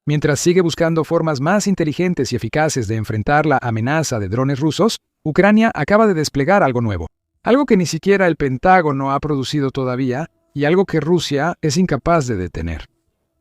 Mientras sigue buscando formas más inteligentes y eficaces de enfrentar la amenaza de drones rusos, Ucrania acaba de desplegar algo nuevo. Algo que ni siquiera el Pentágono ha producido todavía y algo que Rusia es incapaz de detener.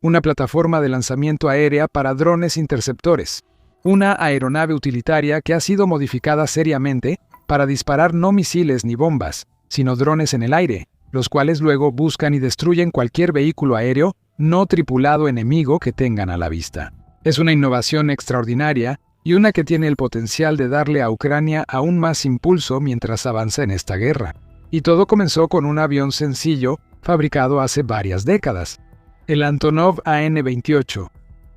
Una plataforma de lanzamiento aérea para drones interceptores. Una aeronave utilitaria que ha sido modificada seriamente para disparar no misiles ni bombas, sino drones en el aire, los cuales luego buscan y destruyen cualquier vehículo aéreo no tripulado enemigo que tengan a la vista. Es una innovación extraordinaria y una que tiene el potencial de darle a Ucrania aún más impulso mientras avanza en esta guerra. Y todo comenzó con un avión sencillo fabricado hace varias décadas. El Antonov An-28.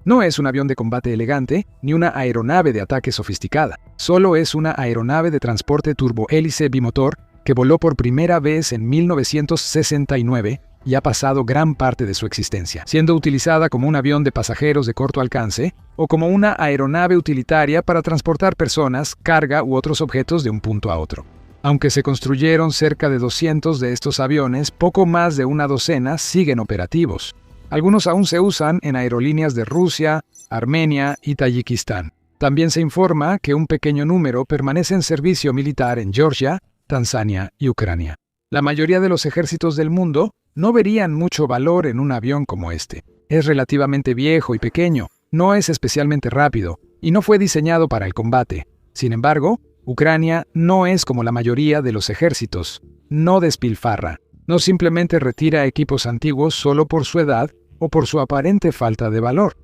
No es un avión de combate elegante ni una aeronave de ataque sofisticada. Solo es una aeronave de transporte turbohélice bimotor que voló por primera vez en 1969 y ha pasado gran parte de su existencia, siendo utilizada como un avión de pasajeros de corto alcance o como una aeronave utilitaria para transportar personas, carga u otros objetos de un punto a otro. Aunque se construyeron cerca de 200 de estos aviones, poco más de una docena siguen operativos. Algunos aún se usan en aerolíneas de Rusia, Armenia y Tayikistán. También se informa que un pequeño número permanece en servicio militar en Georgia, Tanzania y Ucrania. La mayoría de los ejércitos del mundo no verían mucho valor en un avión como este. Es relativamente viejo y pequeño, no es especialmente rápido y no fue diseñado para el combate. Sin embargo, Ucrania no es como la mayoría de los ejércitos. No despilfarra. No simplemente retira equipos antiguos solo por su edad o por su aparente falta de valor.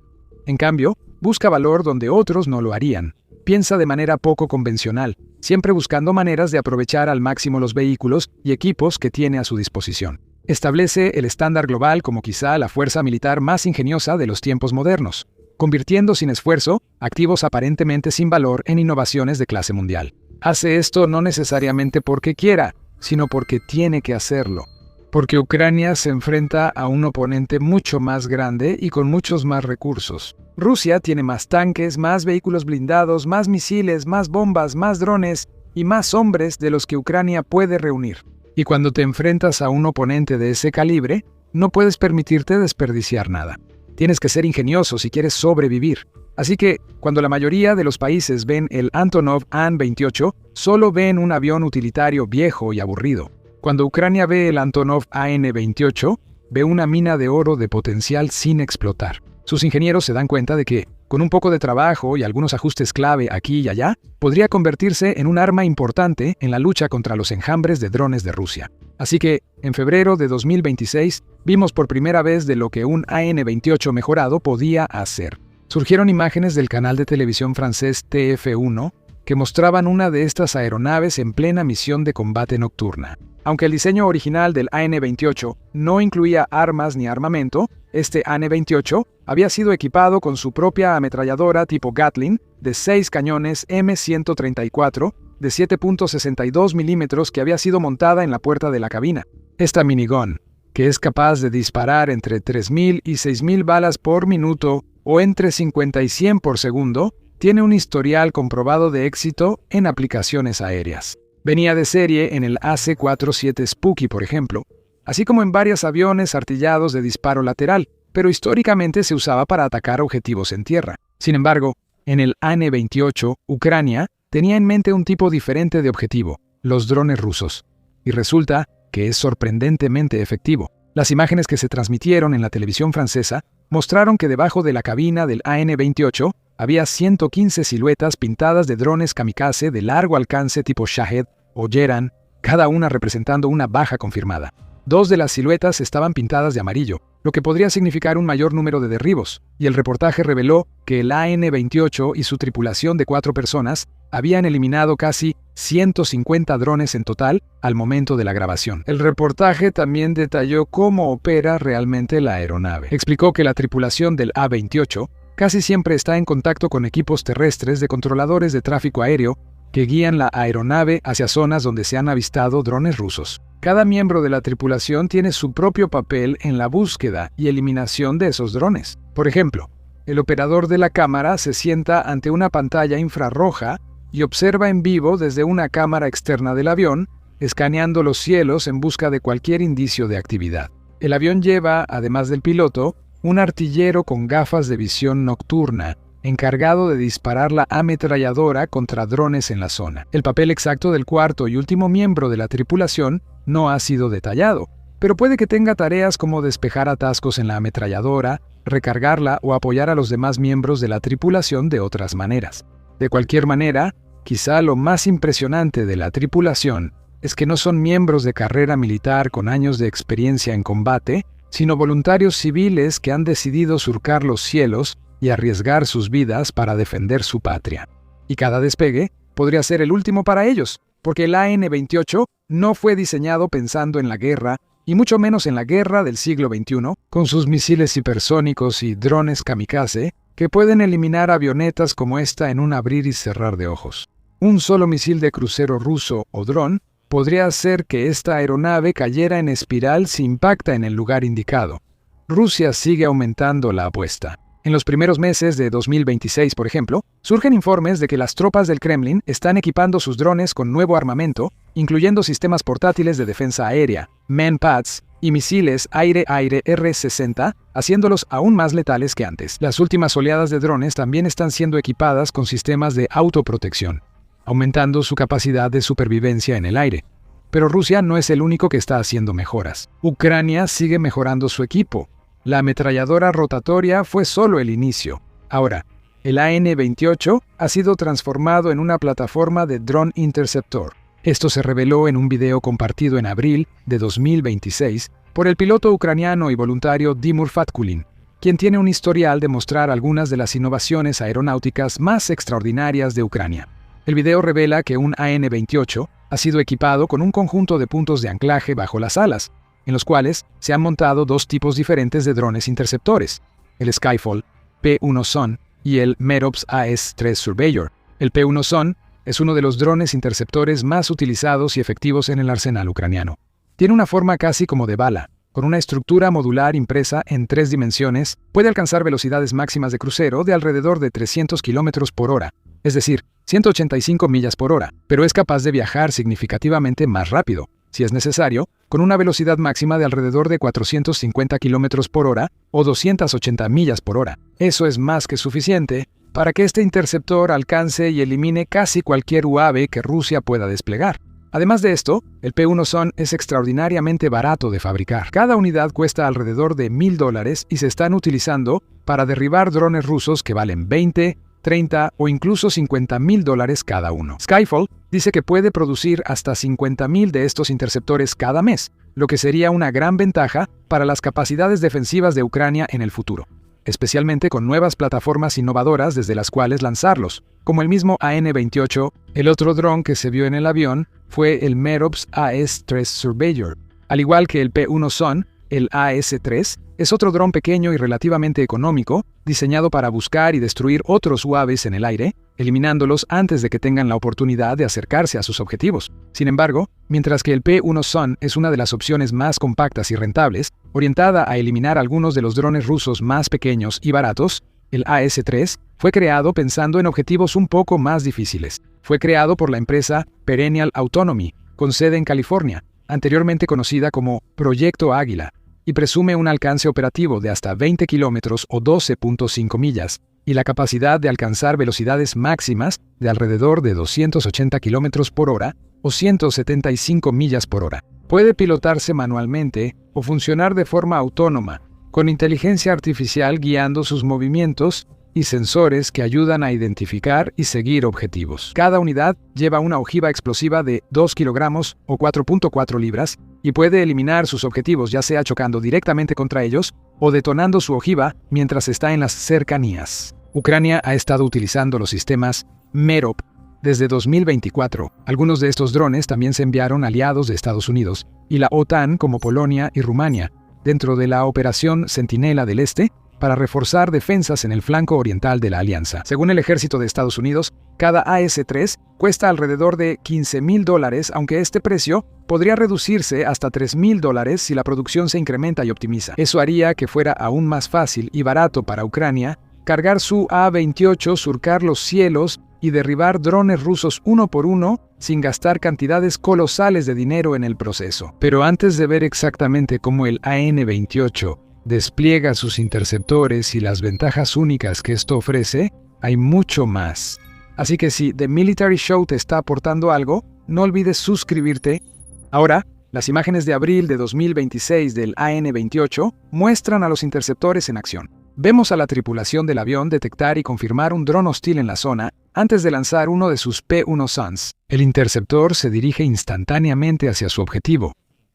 En cambio, busca valor donde otros no lo harían. Piensa de manera poco convencional, siempre buscando maneras de aprovechar al máximo los vehículos y equipos que tiene a su disposición. Establece el estándar global como quizá la fuerza militar más ingeniosa de los tiempos modernos, convirtiendo sin esfuerzo activos aparentemente sin valor en innovaciones de clase mundial. Hace esto no necesariamente porque quiera, sino porque tiene que hacerlo. Porque Ucrania se enfrenta a un oponente mucho más grande y con muchos más recursos. Rusia tiene más tanques, más vehículos blindados, más misiles, más bombas, más drones y más hombres de los que Ucrania puede reunir. Y cuando te enfrentas a un oponente de ese calibre, no puedes permitirte desperdiciar nada. Tienes que ser ingenioso si quieres sobrevivir. Así que, cuando la mayoría de los países ven el Antonov An-28, solo ven un avión utilitario viejo y aburrido. Cuando Ucrania ve el Antonov An-28, ve una mina de oro de potencial sin explotar. Sus ingenieros se dan cuenta de que, con un poco de trabajo y algunos ajustes clave aquí y allá, podría convertirse en un arma importante en la lucha contra los enjambres de drones de Rusia. Así que, en febrero de 2026, vimos por primera vez de lo que un An-28 mejorado podía hacer. Surgieron imágenes del canal de televisión francés TF1 que mostraban una de estas aeronaves en plena misión de combate nocturna. Aunque el diseño original del An-28 no incluía armas ni armamento, este An-28 había sido equipado con su propia ametralladora tipo Gatling de 6 cañones M134 de 7.62 milímetros que había sido montada en la puerta de la cabina. Esta minigun, que es capaz de disparar entre 3.000 y 6.000 balas por minuto o entre 50 y 100 por segundo, tiene un historial comprobado de éxito en aplicaciones aéreas. Venía de serie en el AC-47 Spooky, por ejemplo, así como en varios aviones artillados de disparo lateral, pero históricamente se usaba para atacar objetivos en tierra. Sin embargo, en el An-28, Ucrania tenía en mente un tipo diferente de objetivo, los drones rusos. Y resulta que es sorprendentemente efectivo. Las imágenes que se transmitieron en la televisión francesa mostraron que debajo de la cabina del An-28 había 115 siluetas pintadas de drones kamikaze de largo alcance tipo Shahed o Geran, cada una representando una baja confirmada. 2 de las siluetas estaban pintadas de amarillo, lo que podría significar un mayor número de derribos, y el reportaje reveló que el An-28 y su tripulación de 4 personas habían eliminado casi 150 drones en total al momento de la grabación. El reportaje también detalló cómo opera realmente la aeronave. Explicó que la tripulación del A-28 casi siempre está en contacto con equipos terrestres de controladores de tráfico aéreo que guían la aeronave hacia zonas donde se han avistado drones rusos. Cada miembro de la tripulación tiene su propio papel en la búsqueda y eliminación de esos drones. Por ejemplo, el operador de la cámara se sienta ante una pantalla infrarroja y observa en vivo desde una cámara externa del avión, escaneando los cielos en busca de cualquier indicio de actividad. El avión lleva, además del piloto, un artillero con gafas de visión nocturna, encargado de disparar la ametralladora contra drones en la zona. El papel exacto del cuarto y último miembro de la tripulación no ha sido detallado, pero puede que tenga tareas como despejar atascos en la ametralladora, recargarla o apoyar a los demás miembros de la tripulación de otras maneras. De cualquier manera, quizá lo más impresionante de la tripulación es que no son miembros de carrera militar con años de experiencia en combate, sino voluntarios civiles que han decidido surcar los cielos y arriesgar sus vidas para defender su patria. Y cada despegue podría ser el último para ellos, porque el AN-28 no fue diseñado pensando en la guerra, y mucho menos en la guerra del siglo XXI, con sus misiles hipersónicos y drones kamikaze, que pueden eliminar avionetas como esta en un abrir y cerrar de ojos. Un solo misil de crucero ruso o dron podría hacer que esta aeronave cayera en espiral si impacta en el lugar indicado. Rusia sigue aumentando la apuesta. En los primeros meses de 2026, por ejemplo, surgen informes de que las tropas del Kremlin están equipando sus drones con nuevo armamento, incluyendo sistemas portátiles de defensa aérea, MANPADS, y misiles aire-aire R-60, haciéndolos aún más letales que antes. Las últimas oleadas de drones también están siendo equipadas con sistemas de autoprotección, aumentando su capacidad de supervivencia en el aire. Pero Rusia no es el único que está haciendo mejoras. Ucrania sigue mejorando su equipo. La ametralladora rotatoria fue solo el inicio. Ahora, el AN-28 ha sido transformado en una plataforma de Drone Interceptor. Esto se reveló en un video compartido en abril de 2026 por el piloto ucraniano y voluntario Dimur Fatkulin, quien tiene un historial de mostrar algunas de las innovaciones aeronáuticas más extraordinarias de Ucrania. El video revela que un AN-28 ha sido equipado con un conjunto de puntos de anclaje bajo las alas, en los cuales se han montado dos tipos diferentes de drones interceptores, el Skyfall P-1 Sun y el Merops AS-3 Surveyor. El P-1 Sun es uno de los drones interceptores más utilizados y efectivos en el arsenal ucraniano. Tiene una forma casi como de bala, con una estructura modular impresa en 3 dimensiones, puede alcanzar velocidades máximas de crucero de alrededor de 300 km por hora, es decir, 185 millas por hora, pero es capaz de viajar significativamente más rápido, si es necesario, con una velocidad máxima de alrededor de 450 km por hora o 280 millas por hora. Eso es más que suficiente para que este interceptor alcance y elimine casi cualquier UAV que Rusia pueda desplegar. Además de esto, el P-1 Sun es extraordinariamente barato de fabricar. Cada unidad cuesta alrededor de $1,000 y se están utilizando para derribar drones rusos que valen 20, 30 o incluso $50,000 cada uno. Skyfall dice que puede producir hasta 50,000 de estos interceptores cada mes, lo que sería una gran ventaja para las capacidades defensivas de Ucrania en el futuro, especialmente con nuevas plataformas innovadoras desde las cuales lanzarlos, como el mismo AN-28. El otro dron que se vio en el avión fue el Merops AS-3 Surveyor. Al igual que el P-1 Sun, el AS-3 es otro dron pequeño y relativamente económico, diseñado para buscar y destruir otros UAVs en el aire, eliminándolos antes de que tengan la oportunidad de acercarse a sus objetivos. Sin embargo, mientras que el P-1 Sun es una de las opciones más compactas y rentables, orientada a eliminar algunos de los drones rusos más pequeños y baratos, el AS-3 fue creado pensando en objetivos un poco más difíciles. Fue creado por la empresa Perennial Autonomy, con sede en California, anteriormente conocida como Proyecto Águila, y presume un alcance operativo de hasta 20 kilómetros o 12.5 millas, y la capacidad de alcanzar velocidades máximas de alrededor de 280 kilómetros por hora o 175 millas por hora. Puede pilotarse manualmente o funcionar de forma autónoma, con inteligencia artificial guiando sus movimientos y sensores que ayudan a identificar y seguir objetivos. Cada unidad lleva una ojiva explosiva de 2 kilogramos o 4.4 libras y puede eliminar sus objetivos ya sea chocando directamente contra ellos o detonando su ojiva mientras está en las cercanías. Ucrania ha estado utilizando los sistemas MEROP desde 2024. Algunos de estos drones también se enviaron a aliados de Estados Unidos y la OTAN como Polonia y Rumania, dentro de la Operación Centinela del Este, para reforzar defensas en el flanco oriental de la alianza. Según el ejército de Estados Unidos, cada AS-3 cuesta alrededor de $15,000, aunque este precio podría reducirse hasta $3,000 si la producción se incrementa y optimiza. Eso haría que fuera aún más fácil y barato para Ucrania cargar su A-28, surcar los cielos y derribar drones rusos uno por uno sin gastar cantidades colosales de dinero en el proceso. Pero antes de ver exactamente cómo el AN-28 despliega sus interceptores y las ventajas únicas que esto ofrece, hay mucho más. Así que si The Military Show te está aportando algo, no olvides suscribirte. Ahora, las imágenes de abril de 2026 del AN-28 muestran a los interceptores en acción. Vemos a la tripulación del avión detectar y confirmar un dron hostil en la zona antes de lanzar uno de sus P-1 Suns. El interceptor se dirige instantáneamente hacia su objetivo,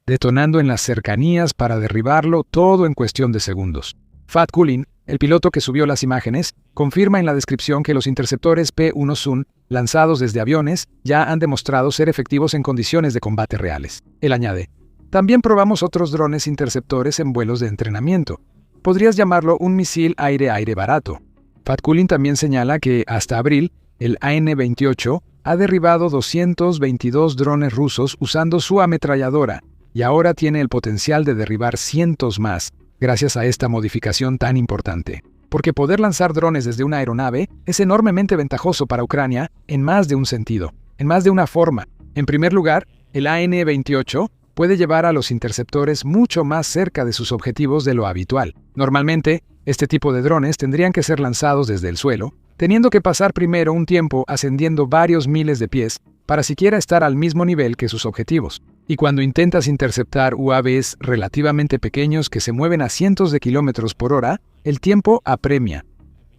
detonando en las cercanías para derribarlo todo en cuestión de segundos. Fat Kulin, el piloto que subió las imágenes, confirma en la descripción que los interceptores P-1 Sun, lanzados desde aviones, ya han demostrado ser efectivos en condiciones de combate reales. Él añade, también probamos otros drones interceptores en vuelos de entrenamiento. Podrías llamarlo un misil aire-aire barato. Fat Kulin también señala que, hasta abril, el AN-28 ha derribado 222 drones rusos usando su ametralladora, y ahora tiene el potencial de derribar cientos más, gracias a esta modificación tan importante. Porque poder lanzar drones desde una aeronave es enormemente ventajoso para Ucrania en más de un sentido, en más de una forma. En primer lugar, el AN-28 puede llevar a los interceptores mucho más cerca de sus objetivos de lo habitual. Normalmente, este tipo de drones tendrían que ser lanzados desde el suelo, teniendo que pasar primero un tiempo ascendiendo varios miles de pies para siquiera estar al mismo nivel que sus objetivos. Y cuando intentas interceptar UAVs relativamente pequeños que se mueven a cientos de kilómetros por hora, el tiempo apremia.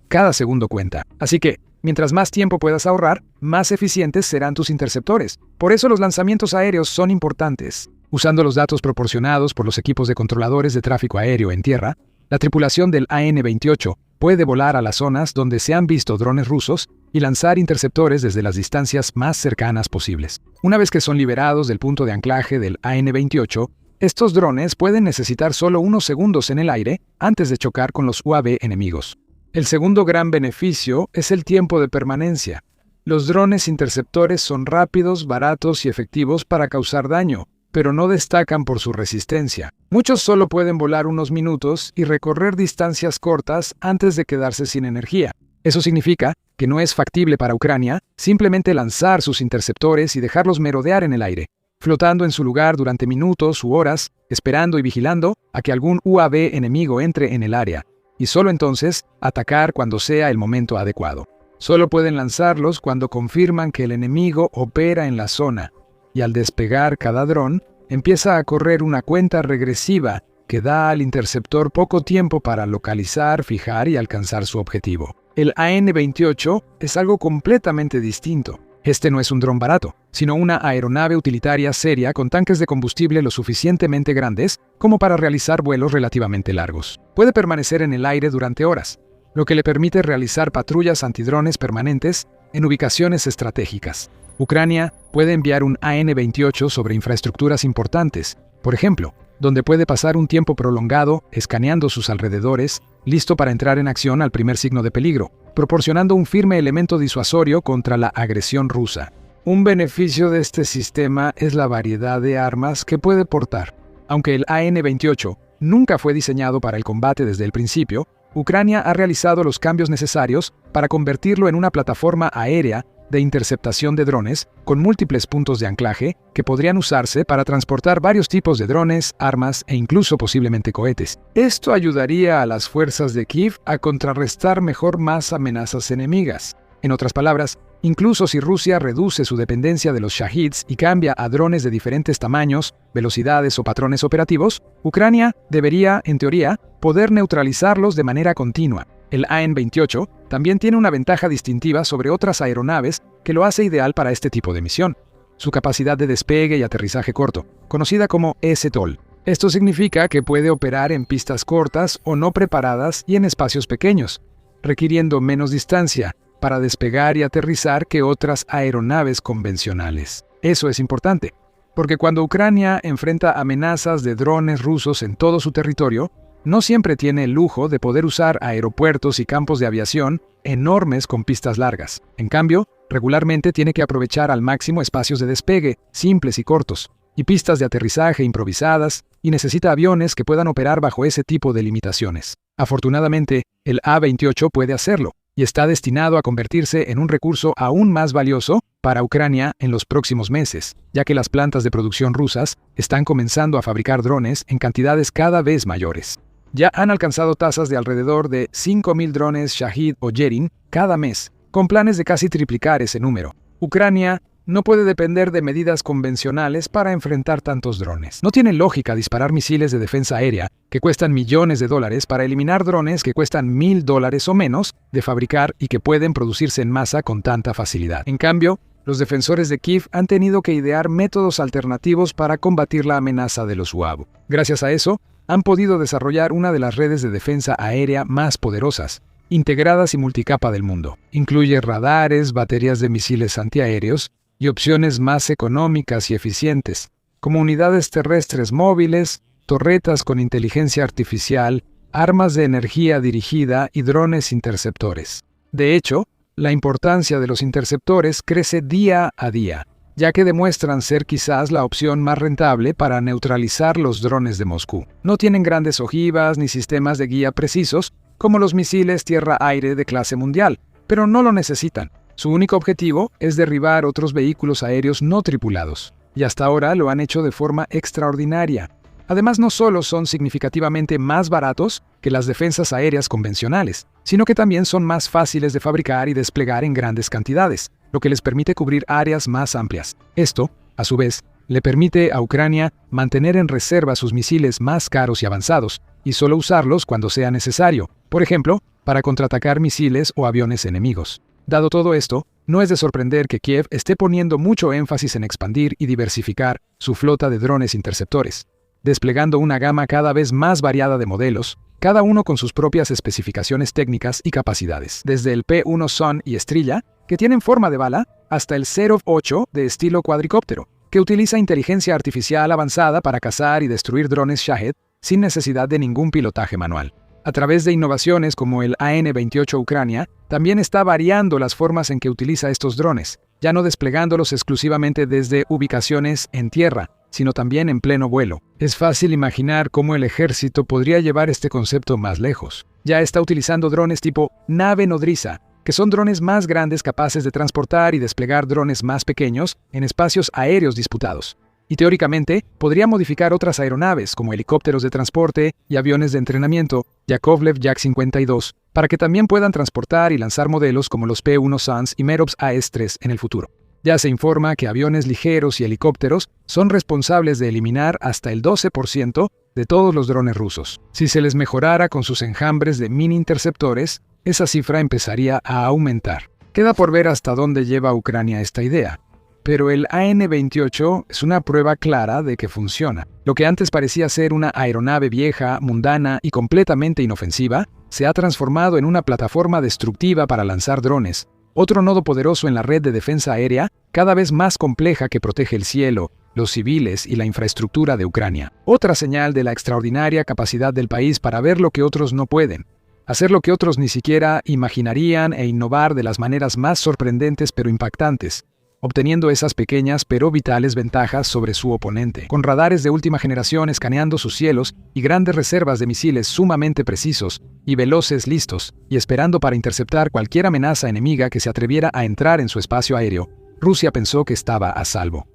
Cada segundo cuenta. Así que, mientras más tiempo puedas ahorrar, más eficientes serán tus interceptores. Por eso los lanzamientos aéreos son importantes. Usando los datos proporcionados por los equipos de controladores de tráfico aéreo en tierra, la tripulación del AN-28 puede volar a las zonas donde se han visto drones rusos y lanzar interceptores desde las distancias más cercanas posibles. Una vez que son liberados del punto de anclaje del AN-28, estos drones pueden necesitar solo unos segundos en el aire antes de chocar con los UAV enemigos. El segundo gran beneficio es el tiempo de permanencia. Los drones interceptores son rápidos, baratos y efectivos para causar daño, pero no destacan por su resistencia. Muchos solo pueden volar unos minutos y recorrer distancias cortas antes de quedarse sin energía. Eso significa que no es factible para Ucrania simplemente lanzar sus interceptores y dejarlos merodear en el aire, flotando en su lugar durante minutos u horas, esperando y vigilando a que algún UAV enemigo entre en el área, y solo entonces atacar cuando sea el momento adecuado. Solo pueden lanzarlos cuando confirman que el enemigo opera en la zona, y al despegar cada dron, empieza a correr una cuenta regresiva que da al interceptor poco tiempo para localizar, fijar y alcanzar su objetivo. El AN-28 es algo completamente distinto. Este no es un dron barato, sino una aeronave utilitaria seria con tanques de combustible lo suficientemente grandes como para realizar vuelos relativamente largos. Puede permanecer en el aire durante horas, lo que le permite realizar patrullas antidrones permanentes en ubicaciones estratégicas. Ucrania puede enviar un AN-28 sobre infraestructuras importantes, por ejemplo, donde puede pasar un tiempo prolongado escaneando sus alrededores, listo para entrar en acción al primer signo de peligro, proporcionando un firme elemento disuasorio contra la agresión rusa. Un beneficio de este sistema es la variedad de armas que puede portar. Aunque el AN-28 nunca fue diseñado para el combate desde el principio, Ucrania ha realizado los cambios necesarios para convertirlo en una plataforma aérea de interceptación de drones con múltiples puntos de anclaje que podrían usarse para transportar varios tipos de drones, armas e incluso posiblemente cohetes. Esto ayudaría a las fuerzas de Kiev a contrarrestar mejor más amenazas enemigas. En otras palabras, incluso si Rusia reduce su dependencia de los Shahids y cambia a drones de diferentes tamaños, velocidades o patrones operativos, Ucrania debería, en teoría, poder neutralizarlos de manera continua. El AN-28 también tiene una ventaja distintiva sobre otras aeronaves que lo hace ideal para este tipo de misión: su capacidad de despegue y aterrizaje corto, conocida como eSTOL. Esto significa que puede operar en pistas cortas o no preparadas y en espacios pequeños, requiriendo menos distancia para despegar y aterrizar que otras aeronaves convencionales. Eso es importante, porque cuando Ucrania enfrenta amenazas de drones rusos en todo su territorio, no siempre tiene el lujo de poder usar aeropuertos y campos de aviación enormes con pistas largas. En cambio, regularmente tiene que aprovechar al máximo espacios de despegue, simples y cortos, y pistas de aterrizaje improvisadas, y necesita aviones que puedan operar bajo ese tipo de limitaciones. Afortunadamente, el A-28 puede hacerlo, y está destinado a convertirse en un recurso aún más valioso para Ucrania en los próximos meses, ya que las plantas de producción rusas están comenzando a fabricar drones en cantidades cada vez mayores. ya han alcanzado tasas de alrededor de 5.000 drones Shahid o Yerin cada mes, con planes de casi triplicar ese número. Ucrania no puede depender de medidas convencionales para enfrentar tantos drones. No tiene lógica disparar misiles de defensa aérea que cuestan millones de dólares para eliminar drones que cuestan $1.000 o menos de fabricar y que pueden producirse en masa con tanta facilidad. En cambio, los defensores de Kiev han tenido que idear métodos alternativos para combatir la amenaza de los UAV. Gracias a eso, han podido desarrollar una de las redes de defensa aérea más poderosas, integradas y multicapa del mundo. Incluye radares, baterías de misiles antiaéreos y opciones más económicas y eficientes, como unidades terrestres móviles, torretas con inteligencia artificial, armas de energía dirigida y drones interceptores. De hecho, la importancia de los interceptores crece día a día, ya que demuestran ser quizás la opción más rentable para neutralizar los drones de Moscú. No tienen grandes ojivas ni sistemas de guía precisos, como los misiles tierra-aire de clase mundial, pero no lo necesitan. Su único objetivo es derribar otros vehículos aéreos no tripulados, y hasta ahora lo han hecho de forma extraordinaria. Además, no solo son significativamente más baratos que las defensas aéreas convencionales, sino que también son más fáciles de fabricar y desplegar en grandes cantidades, lo que les permite cubrir áreas más amplias. Esto, a su vez, le permite a Ucrania mantener en reserva sus misiles más caros y avanzados, y solo usarlos cuando sea necesario, por ejemplo, para contraatacar misiles o aviones enemigos. Dado todo esto, no es de sorprender que Kiev esté poniendo mucho énfasis en expandir y diversificar su flota de drones interceptores, desplegando una gama cada vez más variada de modelos, cada uno con sus propias especificaciones técnicas y capacidades, desde el P-1 Sun y Estrella, que tienen forma de bala, hasta el Serov-8 de estilo cuadricóptero, que utiliza inteligencia artificial avanzada para cazar y destruir drones Shahed sin necesidad de ningún pilotaje manual. A través de innovaciones como el AN-28 Ucrania, también está variando las formas en que utiliza estos drones, ya no desplegándolos exclusivamente desde ubicaciones en tierra, sino también en pleno vuelo. Es fácil imaginar cómo el ejército podría llevar este concepto más lejos. Ya está utilizando drones tipo nave nodriza, que son drones más grandes capaces de transportar y desplegar drones más pequeños en espacios aéreos disputados. Y teóricamente, podría modificar otras aeronaves, como helicópteros de transporte y aviones de entrenamiento, Yakovlev Yak-52, para que también puedan transportar y lanzar modelos como los P-1 Suns y Merovs AS-3 en el futuro. Ya se informa que aviones ligeros y helicópteros son responsables de eliminar hasta el 12% de todos los drones rusos. Si se les mejorara con sus enjambres de mini interceptores, esa cifra empezaría a aumentar. Queda por ver hasta dónde lleva Ucrania esta idea. Pero el AN-28 es una prueba clara de que funciona. Lo que antes parecía ser una aeronave vieja, mundana y completamente inofensiva, se ha transformado en una plataforma destructiva para lanzar drones, otro nodo poderoso en la red de defensa aérea, cada vez más compleja que protege el cielo, los civiles y la infraestructura de Ucrania. Otra señal de la extraordinaria capacidad del país para ver lo que otros no pueden, hacer lo que otros ni siquiera imaginarían e innovar de las maneras más sorprendentes pero impactantes, obteniendo esas pequeñas pero vitales ventajas sobre su oponente. Con radares de última generación escaneando sus cielos y grandes reservas de misiles sumamente precisos y veloces listos, y esperando para interceptar cualquier amenaza enemiga que se atreviera a entrar en su espacio aéreo, Rusia pensó que estaba a salvo.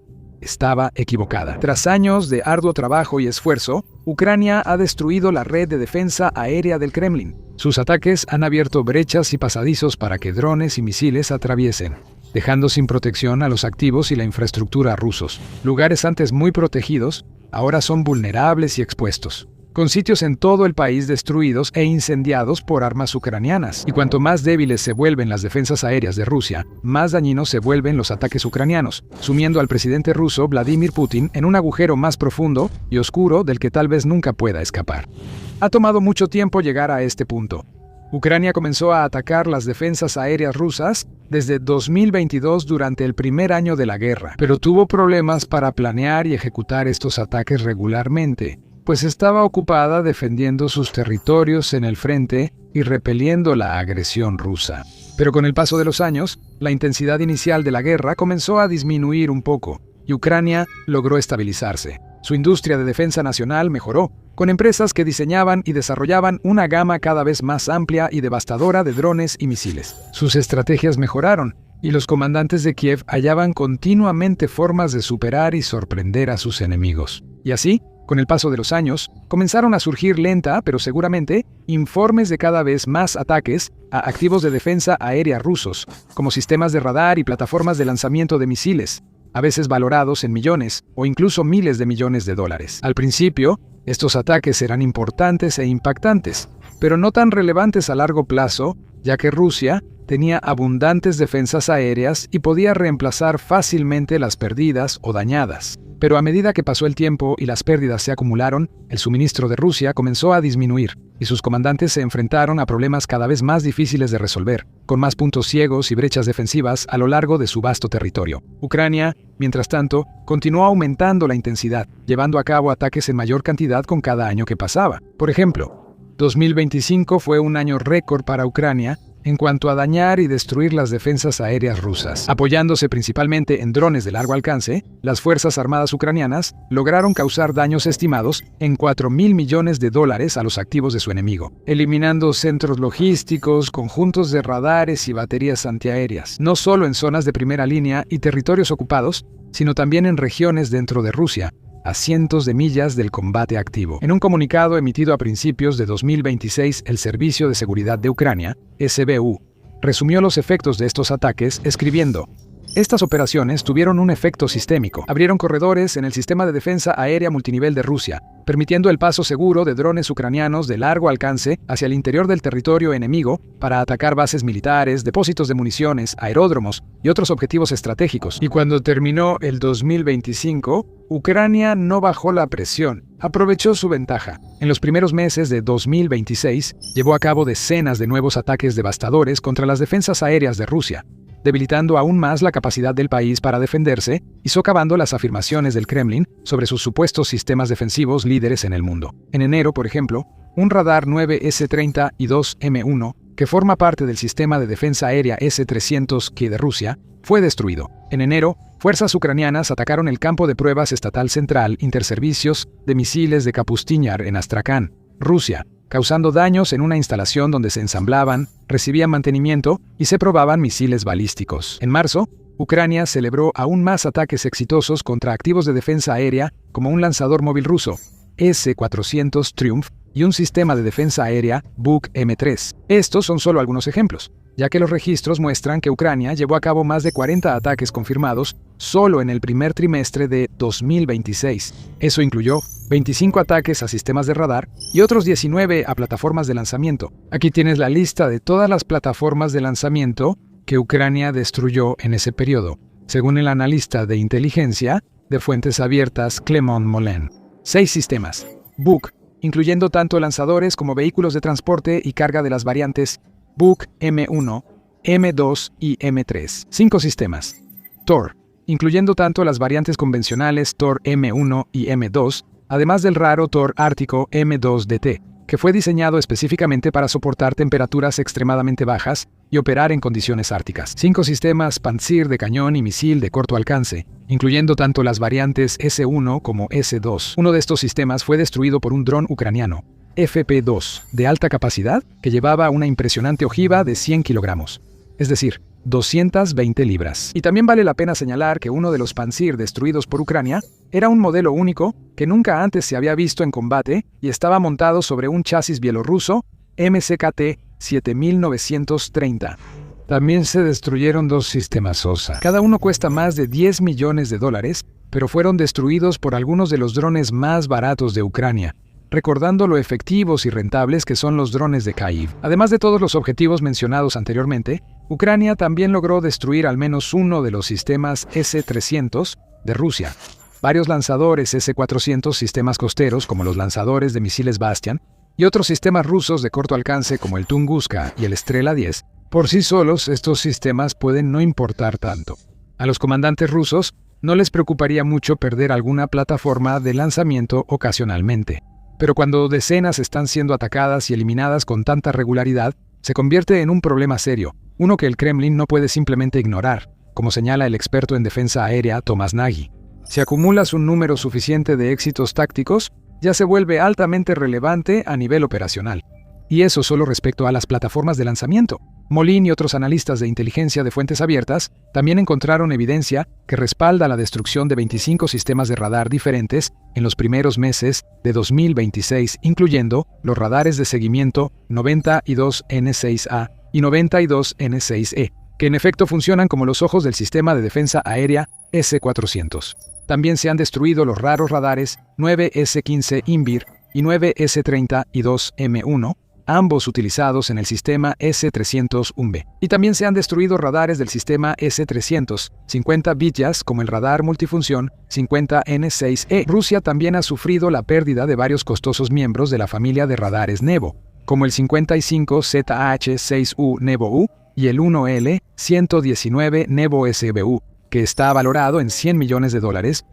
Estaba equivocada. Tras años de arduo trabajo y esfuerzo, Ucrania ha destruido la red de defensa aérea del Kremlin. Sus ataques han abierto brechas y pasadizos para que drones y misiles atraviesen, dejando sin protección a los activos y la infraestructura rusos. Lugares antes muy protegidos, ahora son vulnerables y expuestos, con sitios en todo el país destruidos e incendiados por armas ucranianas. Y cuanto más débiles se vuelven las defensas aéreas de Rusia, más dañinos se vuelven los ataques ucranianos, sumiendo al presidente ruso Vladimir Putin en un agujero más profundo y oscuro del que tal vez nunca pueda escapar. Ha tomado mucho tiempo llegar a este punto. Ucrania comenzó a atacar las defensas aéreas rusas desde 2022 durante el primer año de la guerra, pero tuvo problemas para planear y ejecutar estos ataques regularmente, pues estaba ocupada defendiendo sus territorios en el frente y repeliendo la agresión rusa. Pero con el paso de los años, la intensidad inicial de la guerra comenzó a disminuir un poco, y Ucrania logró estabilizarse. Su industria de defensa nacional mejoró, con empresas que diseñaban y desarrollaban una gama cada vez más amplia y devastadora de drones y misiles. Sus estrategias mejoraron, y los comandantes de Kiev hallaban continuamente formas de superar y sorprender a sus enemigos. Y así, Con el paso de los años, comenzaron a surgir lenta, pero seguramente, informes de cada vez más ataques a activos de defensa aérea rusos, como sistemas de radar y plataformas de lanzamiento de misiles, a veces valorados en millones o incluso miles de millones de dólares. Al principio, estos ataques eran importantes e impactantes, pero no tan relevantes a largo plazo, ya que Rusia tenía abundantes defensas aéreas y podía reemplazar fácilmente las perdidas o dañadas. Pero a medida que pasó el tiempo y las pérdidas se acumularon, el suministro de Rusia comenzó a disminuir y sus comandantes se enfrentaron a problemas cada vez más difíciles de resolver, con más puntos ciegos y brechas defensivas a lo largo de su vasto territorio. Ucrania, mientras tanto, continuó aumentando la intensidad, llevando a cabo ataques en mayor cantidad con cada año que pasaba. Por ejemplo, 2025 fue un año récord para Ucrania en cuanto a dañar y destruir las defensas aéreas rusas. Apoyándose principalmente en drones de largo alcance, las Fuerzas Armadas ucranianas lograron causar daños estimados en $4.000 millones a los activos de su enemigo, eliminando centros logísticos, conjuntos de radares y baterías antiaéreas, no solo en zonas de primera línea y territorios ocupados, sino también en regiones dentro de Rusia, a cientos de millas del combate activo. En un comunicado emitido a principios de 2026, el Servicio de Seguridad de Ucrania, SBU, resumió los efectos de estos ataques escribiendo: estas operaciones tuvieron un efecto sistémico. Abrieron corredores en el sistema de defensa aérea multinivel de Rusia, permitiendo el paso seguro de drones ucranianos de largo alcance hacia el interior del territorio enemigo para atacar bases militares, depósitos de municiones, aeródromos y otros objetivos estratégicos. Y cuando terminó el 2025, Ucrania no bajó la presión, aprovechó su ventaja. En los primeros meses de 2026, llevó a cabo decenas de nuevos ataques devastadores contra las defensas aéreas de Rusia, debilitando aún más la capacidad del país para defenderse y socavando las afirmaciones del Kremlin sobre sus supuestos sistemas defensivos líderes en el mundo. En enero, por ejemplo, un radar 9S-30 y 2M1, que forma parte del sistema de defensa aérea S-300K de Rusia, fue destruido. En enero, fuerzas ucranianas atacaron el campo de pruebas estatal central Interservicios de misiles de Kapustin-Yar en Astrakán, Rusia, causando daños en una instalación donde se ensamblaban, recibían mantenimiento y se probaban misiles balísticos. En marzo, Ucrania celebró aún más ataques exitosos contra activos de defensa aérea como un lanzador móvil ruso, S-400 Triumph, y un sistema de defensa aérea, Buk M3. Estos son solo algunos ejemplos, ya que los registros muestran que Ucrania llevó a cabo más de 40 ataques confirmados solo en el primer trimestre de 2026. Eso incluyó 25 ataques a sistemas de radar y otros 19 a plataformas de lanzamiento. Aquí tienes la lista de todas las plataformas de lanzamiento que Ucrania destruyó en ese periodo, según el analista de inteligencia de fuentes abiertas Clement Mollin. 6 sistemas. Buk, incluyendo tanto lanzadores como vehículos de transporte y carga de las variantes Buk M1, M2 y M3. 5 sistemas. Tor, incluyendo tanto las variantes convencionales Tor M1 y M2, además del raro Tor ártico M2DT, que fue diseñado específicamente para soportar temperaturas extremadamente bajas y operar en condiciones árticas. 5 sistemas Pantsir de cañón y misil de corto alcance, incluyendo tanto las variantes S1 como S2. Uno de estos sistemas fue destruido por un dron ucraniano, FP2, de alta capacidad, que llevaba una impresionante ojiva de 100 kilogramos, es decir, 220 libras. Y también vale la pena señalar que uno de los Pantsir destruidos por Ucrania era un modelo único que nunca antes se había visto en combate y estaba montado sobre un chasis bielorruso MCKT 7930. También se destruyeron 2 sistemas OSA. Cada uno cuesta más de $10 millones, pero fueron destruidos por algunos de los drones más baratos de Ucrania, recordando lo efectivos y rentables que son los drones de Kyiv. Además de todos los objetivos mencionados anteriormente, Ucrania también logró destruir al menos uno de los sistemas S-300 de Rusia, varios lanzadores S-400 sistemas costeros como los lanzadores de misiles Bastian y otros sistemas rusos de corto alcance como el Tunguska y el Strela 10. Por sí solos, estos sistemas pueden no importar tanto. A los comandantes rusos no les preocuparía mucho perder alguna plataforma de lanzamiento ocasionalmente. Pero cuando decenas están siendo atacadas y eliminadas con tanta regularidad, se convierte en un problema serio, uno que el Kremlin no puede simplemente ignorar, como señala el experto en defensa aérea Tomás Nagy. Si acumulas un número suficiente de éxitos tácticos, ya se vuelve altamente relevante a nivel operacional. Y eso solo respecto a las plataformas de lanzamiento. Molin y otros analistas de inteligencia de fuentes abiertas también encontraron evidencia que respalda la destrucción de 25 sistemas de radar diferentes en los primeros meses de 2026, incluyendo los radares de seguimiento 92N6A y 92N6E, que en efecto funcionan como los ojos del sistema de defensa aérea S-400. También se han destruido los raros radares 9S-15 INVIR y 9S-30 ambos utilizados en el sistema S-301B. Y también se han destruido radares del sistema S-300, 50 Vityas como el radar multifunción 50N6E. Rusia también ha sufrido la pérdida de varios costosos miembros de la familia de radares Nevo, como el 55ZH-6U Nevo-U y el 1L-119 Nevo-SBU, que está valorado en $100 millones,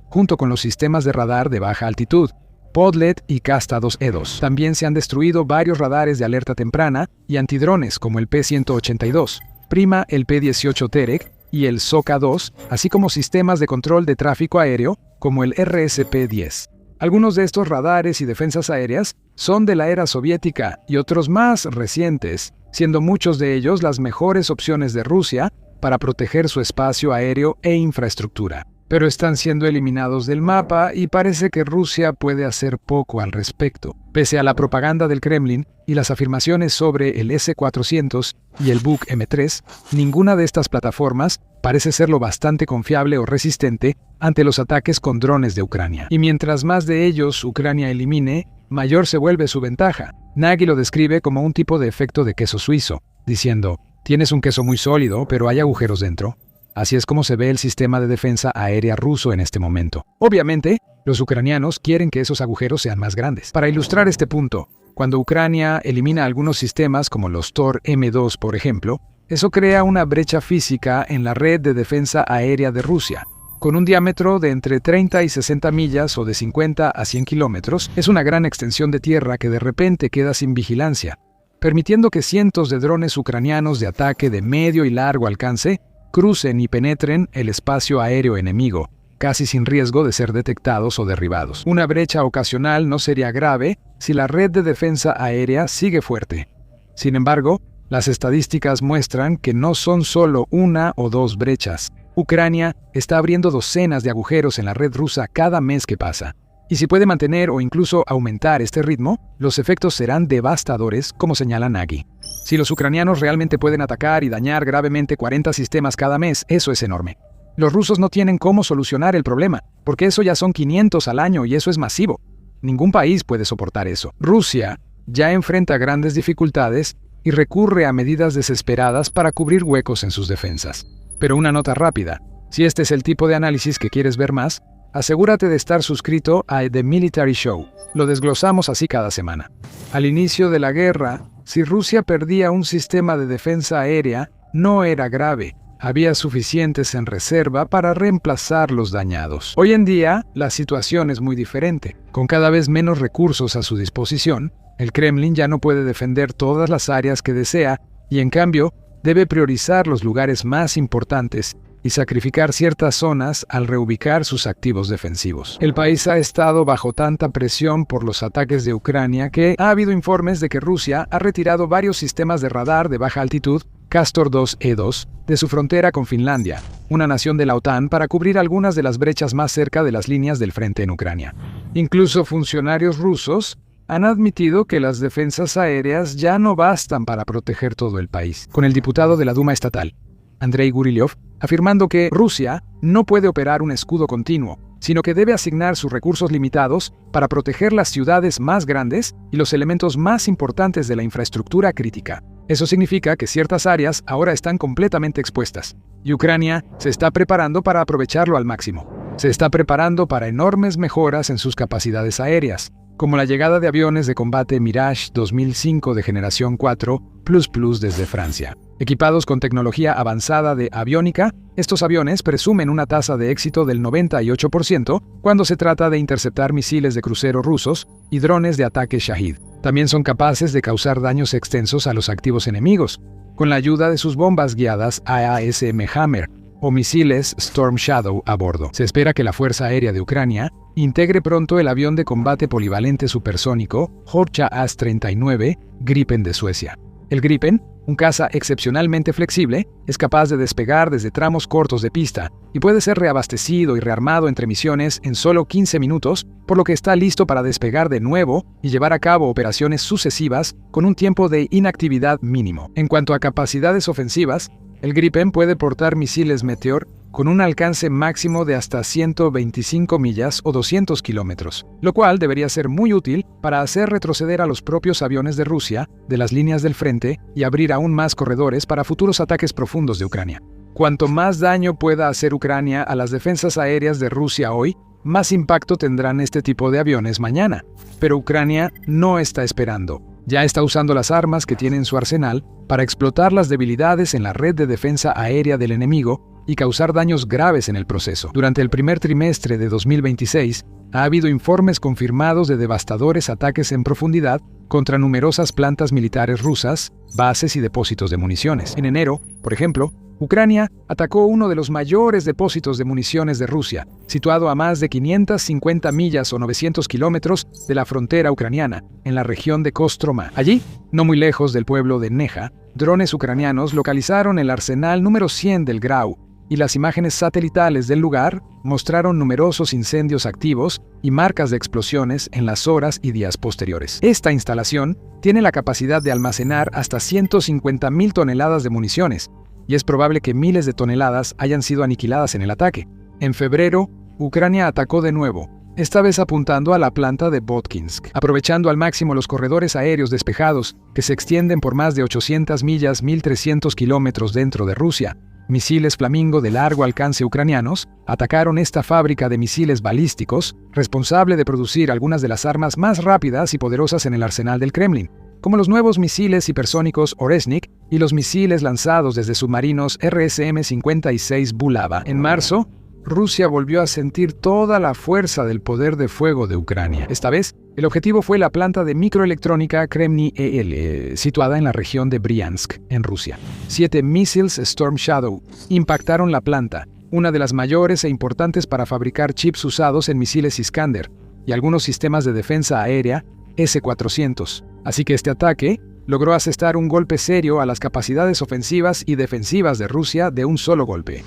junto con los sistemas de radar de baja altitud, Podlet y Kasta-2E2. También se han destruido varios radares de alerta temprana y antidrones como el P-182, Prima, el P-18 Terek y el Soka-2, así como sistemas de control de tráfico aéreo como el RSP-10. Algunos de estos radares y defensas aéreas son de la era soviética y otros más recientes, siendo muchos de ellos las mejores opciones de Rusia para proteger su espacio aéreo e infraestructura. Pero están siendo eliminados del mapa y parece que Rusia puede hacer poco al respecto. Pese a la propaganda del Kremlin y las afirmaciones sobre el S-400 y el Buk M3, ninguna de estas plataformas parece ser lo bastante confiable o resistente ante los ataques con drones de Ucrania. Y mientras más de ellos Ucrania elimine, mayor se vuelve su ventaja. Nagy lo describe como un tipo de efecto de queso suizo, diciendo: «Tienes un queso muy sólido, pero hay agujeros dentro». Así es como se ve el sistema de defensa aérea ruso en este momento. Obviamente, los ucranianos quieren que esos agujeros sean más grandes. Para ilustrar este punto, cuando Ucrania elimina algunos sistemas como los Tor M2, por ejemplo, eso crea una brecha física en la red de defensa aérea de Rusia. Con un diámetro de entre 30 y 60 millas o de 50 a 100 kilómetros, es una gran extensión de tierra que de repente queda sin vigilancia, permitiendo que cientos de drones ucranianos de ataque de medio y largo alcance crucen y penetren el espacio aéreo enemigo, casi sin riesgo de ser detectados o derribados. Una brecha ocasional no sería grave si la red de defensa aérea sigue fuerte. Sin embargo, las estadísticas muestran que no son solo una o dos brechas. Ucrania está abriendo docenas de agujeros en la red rusa cada mes que pasa. Y si puede mantener o incluso aumentar este ritmo, los efectos serán devastadores, como señala Nagy. Si los ucranianos realmente pueden atacar y dañar gravemente 40 sistemas cada mes, eso es enorme. Los rusos no tienen cómo solucionar el problema, porque eso ya son 500 al año y eso es masivo. Ningún país puede soportar eso. Rusia ya enfrenta grandes dificultades y recurre a medidas desesperadas para cubrir huecos en sus defensas. Pero una nota rápida: si este es el tipo de análisis que quieres ver más, asegúrate de estar suscrito a The Military Show. Lo desglosamos así cada semana. Al inicio de la guerra, si Rusia perdía un sistema de defensa aérea, no era grave. Había suficientes en reserva para reemplazar los dañados. Hoy en día, la situación es muy diferente. Con cada vez menos recursos a su disposición, el Kremlin ya no puede defender todas las áreas que desea y, en cambio, debe priorizar los lugares más importantes y sacrificar ciertas zonas al reubicar sus activos defensivos. El país ha estado bajo tanta presión por los ataques de Ucrania que ha habido informes de que Rusia ha retirado varios sistemas de radar de baja altitud, Castor-2E2, de su frontera con Finlandia, una nación de la OTAN, para cubrir algunas de las brechas más cerca de las líneas del frente en Ucrania. Incluso funcionarios rusos han admitido que las defensas aéreas ya no bastan para proteger todo el país, con el diputado de la Duma estatal, Andrei Gurilyov, afirmando que Rusia no puede operar un escudo continuo, sino que debe asignar sus recursos limitados para proteger las ciudades más grandes y los elementos más importantes de la infraestructura crítica. Eso significa que ciertas áreas ahora están completamente expuestas, y Ucrania se está preparando para aprovecharlo al máximo. Se está preparando para enormes mejoras en sus capacidades aéreas, como la llegada de aviones de combate Mirage 2005 de generación 4++ desde Francia. Equipados con tecnología avanzada de aviónica, estos aviones presumen una tasa de éxito del 98% cuando se trata de interceptar misiles de crucero rusos y drones de ataque Shahid. También son capaces de causar daños extensos a los activos enemigos, con la ayuda de sus bombas guiadas AASM Hammer, o misiles Storm Shadow a bordo. Se espera que la Fuerza Aérea de Ucrania integre pronto el avión de combate polivalente supersónico Horcha AS-39 Gripen de Suecia. El Gripen, un caza excepcionalmente flexible, es capaz de despegar desde tramos cortos de pista y puede ser reabastecido y rearmado entre misiones en solo 15 minutos, por lo que está listo para despegar de nuevo y llevar a cabo operaciones sucesivas con un tiempo de inactividad mínimo. En cuanto a capacidades ofensivas, el Gripen puede portar misiles Meteor con un alcance máximo de hasta 125 millas o 200 kilómetros, lo cual debería ser muy útil para hacer retroceder a los propios aviones de Rusia de las líneas del frente y abrir aún más corredores para futuros ataques profundos de Ucrania. Cuanto más daño pueda hacer Ucrania a las defensas aéreas de Rusia hoy, más impacto tendrán este tipo de aviones mañana. Pero Ucrania no está esperando. Ya está usando las armas que tiene en su arsenal para explotar las debilidades en la red de defensa aérea del enemigo y causar daños graves en el proceso. Durante el primer trimestre de 2026, ha habido informes confirmados de devastadores ataques en profundidad contra numerosas plantas militares rusas, bases y depósitos de municiones. En enero, por ejemplo, Ucrania atacó uno de los mayores depósitos de municiones de Rusia, situado a más de 550 millas o 900 kilómetros de la frontera ucraniana, en la región de Kostroma. Allí, no muy lejos del pueblo de Neja, drones ucranianos localizaron el arsenal número 100 del Grau, y las imágenes satelitales del lugar mostraron numerosos incendios activos y marcas de explosiones en las horas y días posteriores. Esta instalación tiene la capacidad de almacenar hasta 150.000 toneladas de municiones, y es probable que miles de toneladas hayan sido aniquiladas en el ataque. En febrero, Ucrania atacó de nuevo, esta vez apuntando a la planta de Votkinsk, aprovechando al máximo los corredores aéreos despejados que se extienden por más de 800 millas, 1.300 kilómetros dentro de Rusia. Misiles Flamingo de largo alcance ucranianos atacaron esta fábrica de misiles balísticos, responsable de producir algunas de las armas más rápidas y poderosas en el arsenal del Kremlin, como los nuevos misiles hipersónicos Oresnik y los misiles lanzados desde submarinos RSM-56 Bulava. En marzo, Rusia volvió a sentir toda la fuerza del poder de fuego de Ucrania. Esta vez, el objetivo fue la planta de microelectrónica Kremny EL, situada en la región de Briansk, en Rusia. 7 misiles Storm Shadow impactaron la planta, una de las mayores e importantes para fabricar chips usados en misiles Iskander y algunos sistemas de defensa aérea S-400. Así que este ataque logró asestar un golpe serio a las capacidades ofensivas y defensivas de Rusia de un solo golpe.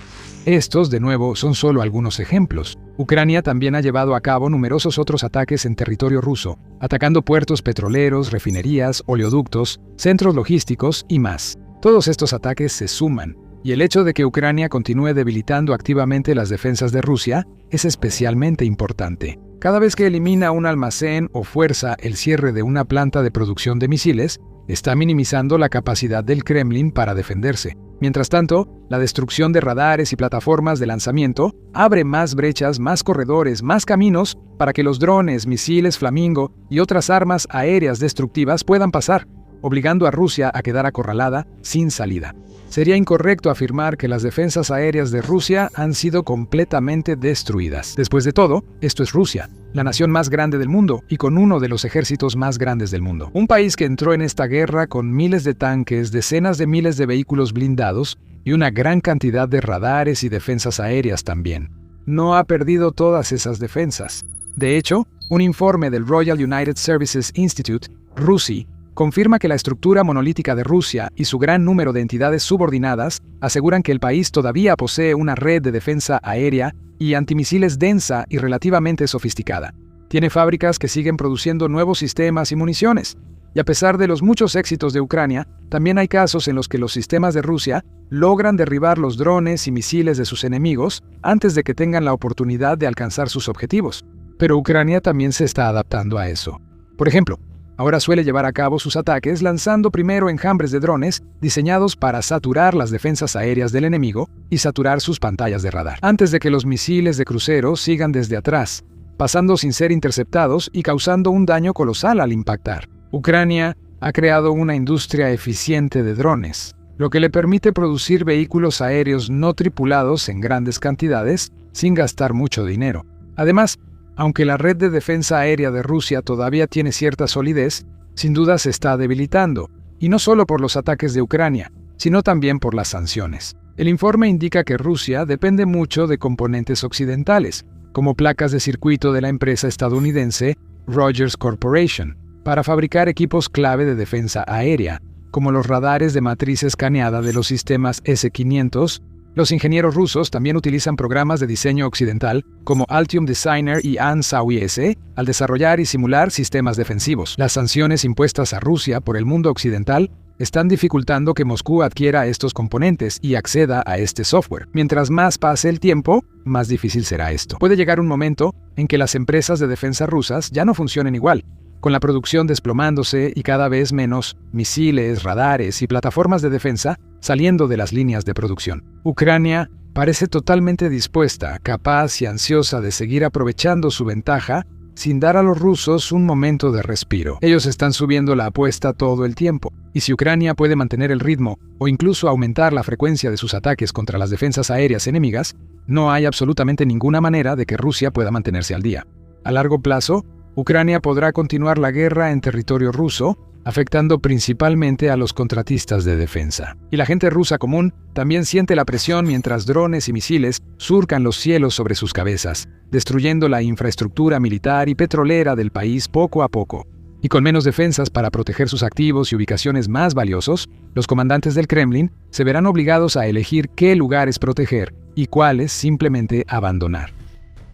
Estos, de nuevo, son solo algunos ejemplos. Ucrania también ha llevado a cabo numerosos otros ataques en territorio ruso, atacando puertos petroleros, refinerías, oleoductos, centros logísticos y más. Todos estos ataques se suman, y el hecho de que Ucrania continúe debilitando activamente las defensas de Rusia es especialmente importante. Cada vez que elimina un almacén o fuerza el cierre de una planta de producción de misiles, está minimizando la capacidad del Kremlin para defenderse. Mientras tanto, la destrucción de radares y plataformas de lanzamiento abre más brechas, más corredores, más caminos para que los drones, misiles Flamingo y otras armas aéreas destructivas puedan pasar, obligando a Rusia a quedar acorralada sin salida. Sería incorrecto afirmar que las defensas aéreas de Rusia han sido completamente destruidas. Después de todo, esto es Rusia, la nación más grande del mundo y con uno de los ejércitos más grandes del mundo. Un país que entró en esta guerra con miles de tanques, decenas de miles de vehículos blindados y una gran cantidad de radares y defensas aéreas también. No ha perdido todas esas defensas. De hecho, un informe del Royal United Services Institute, RUSI, confirma que la estructura monolítica de Rusia y su gran número de entidades subordinadas aseguran que el país todavía posee una red de defensa aérea y antimisiles densa y relativamente sofisticada. Tiene fábricas que siguen produciendo nuevos sistemas y municiones. Y a pesar de los muchos éxitos de Ucrania, también hay casos en los que los sistemas de Rusia logran derribar los drones y misiles de sus enemigos antes de que tengan la oportunidad de alcanzar sus objetivos. Pero Ucrania también se está adaptando a eso. Por ejemplo, ahora suele llevar a cabo sus ataques lanzando primero enjambres de drones diseñados para saturar las defensas aéreas del enemigo y saturar sus pantallas de radar, antes de que los misiles de crucero sigan desde atrás, pasando sin ser interceptados y causando un daño colosal al impactar. Ucrania ha creado una industria eficiente de drones, lo que le permite producir vehículos aéreos no tripulados en grandes cantidades sin gastar mucho dinero. Además, aunque la red de defensa aérea de Rusia todavía tiene cierta solidez, sin duda se está debilitando, y no solo por los ataques de Ucrania, sino también por las sanciones. El informe indica que Rusia depende mucho de componentes occidentales, como placas de circuito de la empresa estadounidense Rogers Corporation, para fabricar equipos clave de defensa aérea, como los radares de matriz escaneada de los sistemas S-500. Los ingenieros rusos también utilizan programas de diseño occidental como Altium Designer y ANSAU-IS al desarrollar y simular sistemas defensivos. Las sanciones impuestas a Rusia por el mundo occidental están dificultando que Moscú adquiera estos componentes y acceda a este software. Mientras más pase el tiempo, más difícil será esto. Puede llegar un momento en que las empresas de defensa rusas ya no funcionen igual, con la producción desplomándose y cada vez menos misiles, radares y plataformas de defensa saliendo de las líneas de producción. Ucrania parece totalmente dispuesta, capaz y ansiosa de seguir aprovechando su ventaja sin dar a los rusos un momento de respiro. Ellos están subiendo la apuesta todo el tiempo, y si Ucrania puede mantener el ritmo o incluso aumentar la frecuencia de sus ataques contra las defensas aéreas enemigas, no hay absolutamente ninguna manera de que Rusia pueda mantenerse al día. A largo plazo, Ucrania podrá continuar la guerra en territorio ruso, afectando principalmente a los contratistas de defensa. Y la gente rusa común también siente la presión mientras drones y misiles surcan los cielos sobre sus cabezas, destruyendo la infraestructura militar y petrolera del país poco a poco. Y con menos defensas para proteger sus activos y ubicaciones más valiosos, los comandantes del Kremlin se verán obligados a elegir qué lugares proteger y cuáles simplemente abandonar.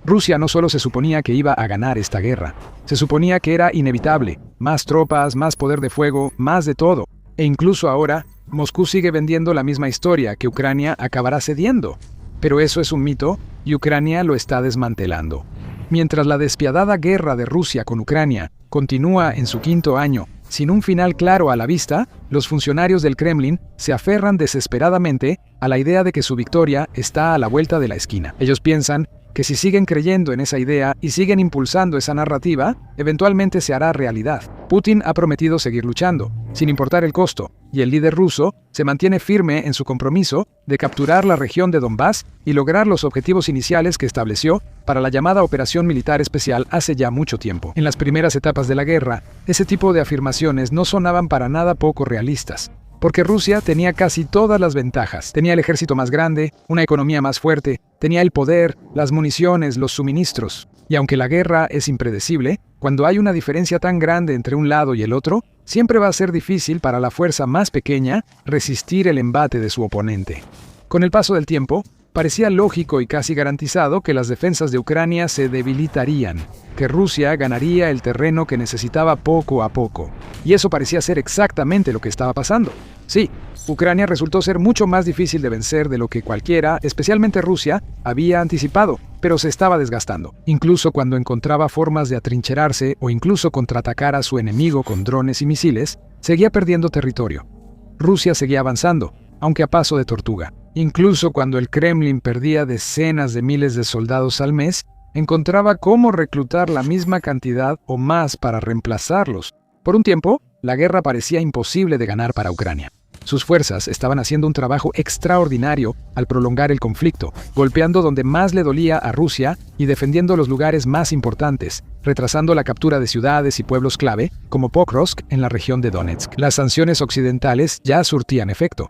Rusia no solo se suponía que iba a ganar esta guerra, se suponía que era inevitable, más tropas, más poder de fuego, más de todo. E incluso ahora, Moscú sigue vendiendo la misma historia, que Ucrania acabará cediendo. Pero eso es un mito, y Ucrania lo está desmantelando. Mientras la despiadada guerra de Rusia con Ucrania continúa en su 5º año, sin un final claro a la vista, los funcionarios del Kremlin se aferran desesperadamente a la idea de que su victoria está a la vuelta de la esquina. Ellos piensan que si siguen creyendo en esa idea y siguen impulsando esa narrativa, eventualmente se hará realidad. Putin ha prometido seguir luchando, sin importar el costo, y el líder ruso se mantiene firme en su compromiso de capturar la región de Donbass y lograr los objetivos iniciales que estableció para la llamada Operación Militar Especial hace ya mucho tiempo. En las primeras etapas de la guerra, ese tipo de afirmaciones no sonaban para nada poco realistas, porque Rusia tenía casi todas las ventajas. Tenía el ejército más grande, una economía más fuerte, tenía el poder, las municiones, los suministros. Y aunque la guerra es impredecible, cuando hay una diferencia tan grande entre un lado y el otro, siempre va a ser difícil para la fuerza más pequeña resistir el embate de su oponente. Con el paso del tiempo, parecía lógico y casi garantizado que las defensas de Ucrania se debilitarían, que Rusia ganaría el terreno que necesitaba poco a poco. Y eso parecía ser exactamente lo que estaba pasando. Sí, Ucrania resultó ser mucho más difícil de vencer de lo que cualquiera, especialmente Rusia, había anticipado, pero se estaba desgastando. Incluso cuando encontraba formas de atrincherarse o incluso contraatacar a su enemigo con drones y misiles, seguía perdiendo territorio. Rusia seguía avanzando, aunque a paso de tortuga. Incluso cuando el Kremlin perdía decenas de miles de soldados al mes, encontraba cómo reclutar la misma cantidad o más para reemplazarlos. Por un tiempo, la guerra parecía imposible de ganar para Ucrania. Sus fuerzas estaban haciendo un trabajo extraordinario al prolongar el conflicto, golpeando donde más le dolía a Rusia y defendiendo los lugares más importantes, retrasando la captura de ciudades y pueblos clave, como Pokrovsk en la región de Donetsk. Las sanciones occidentales ya surtían efecto.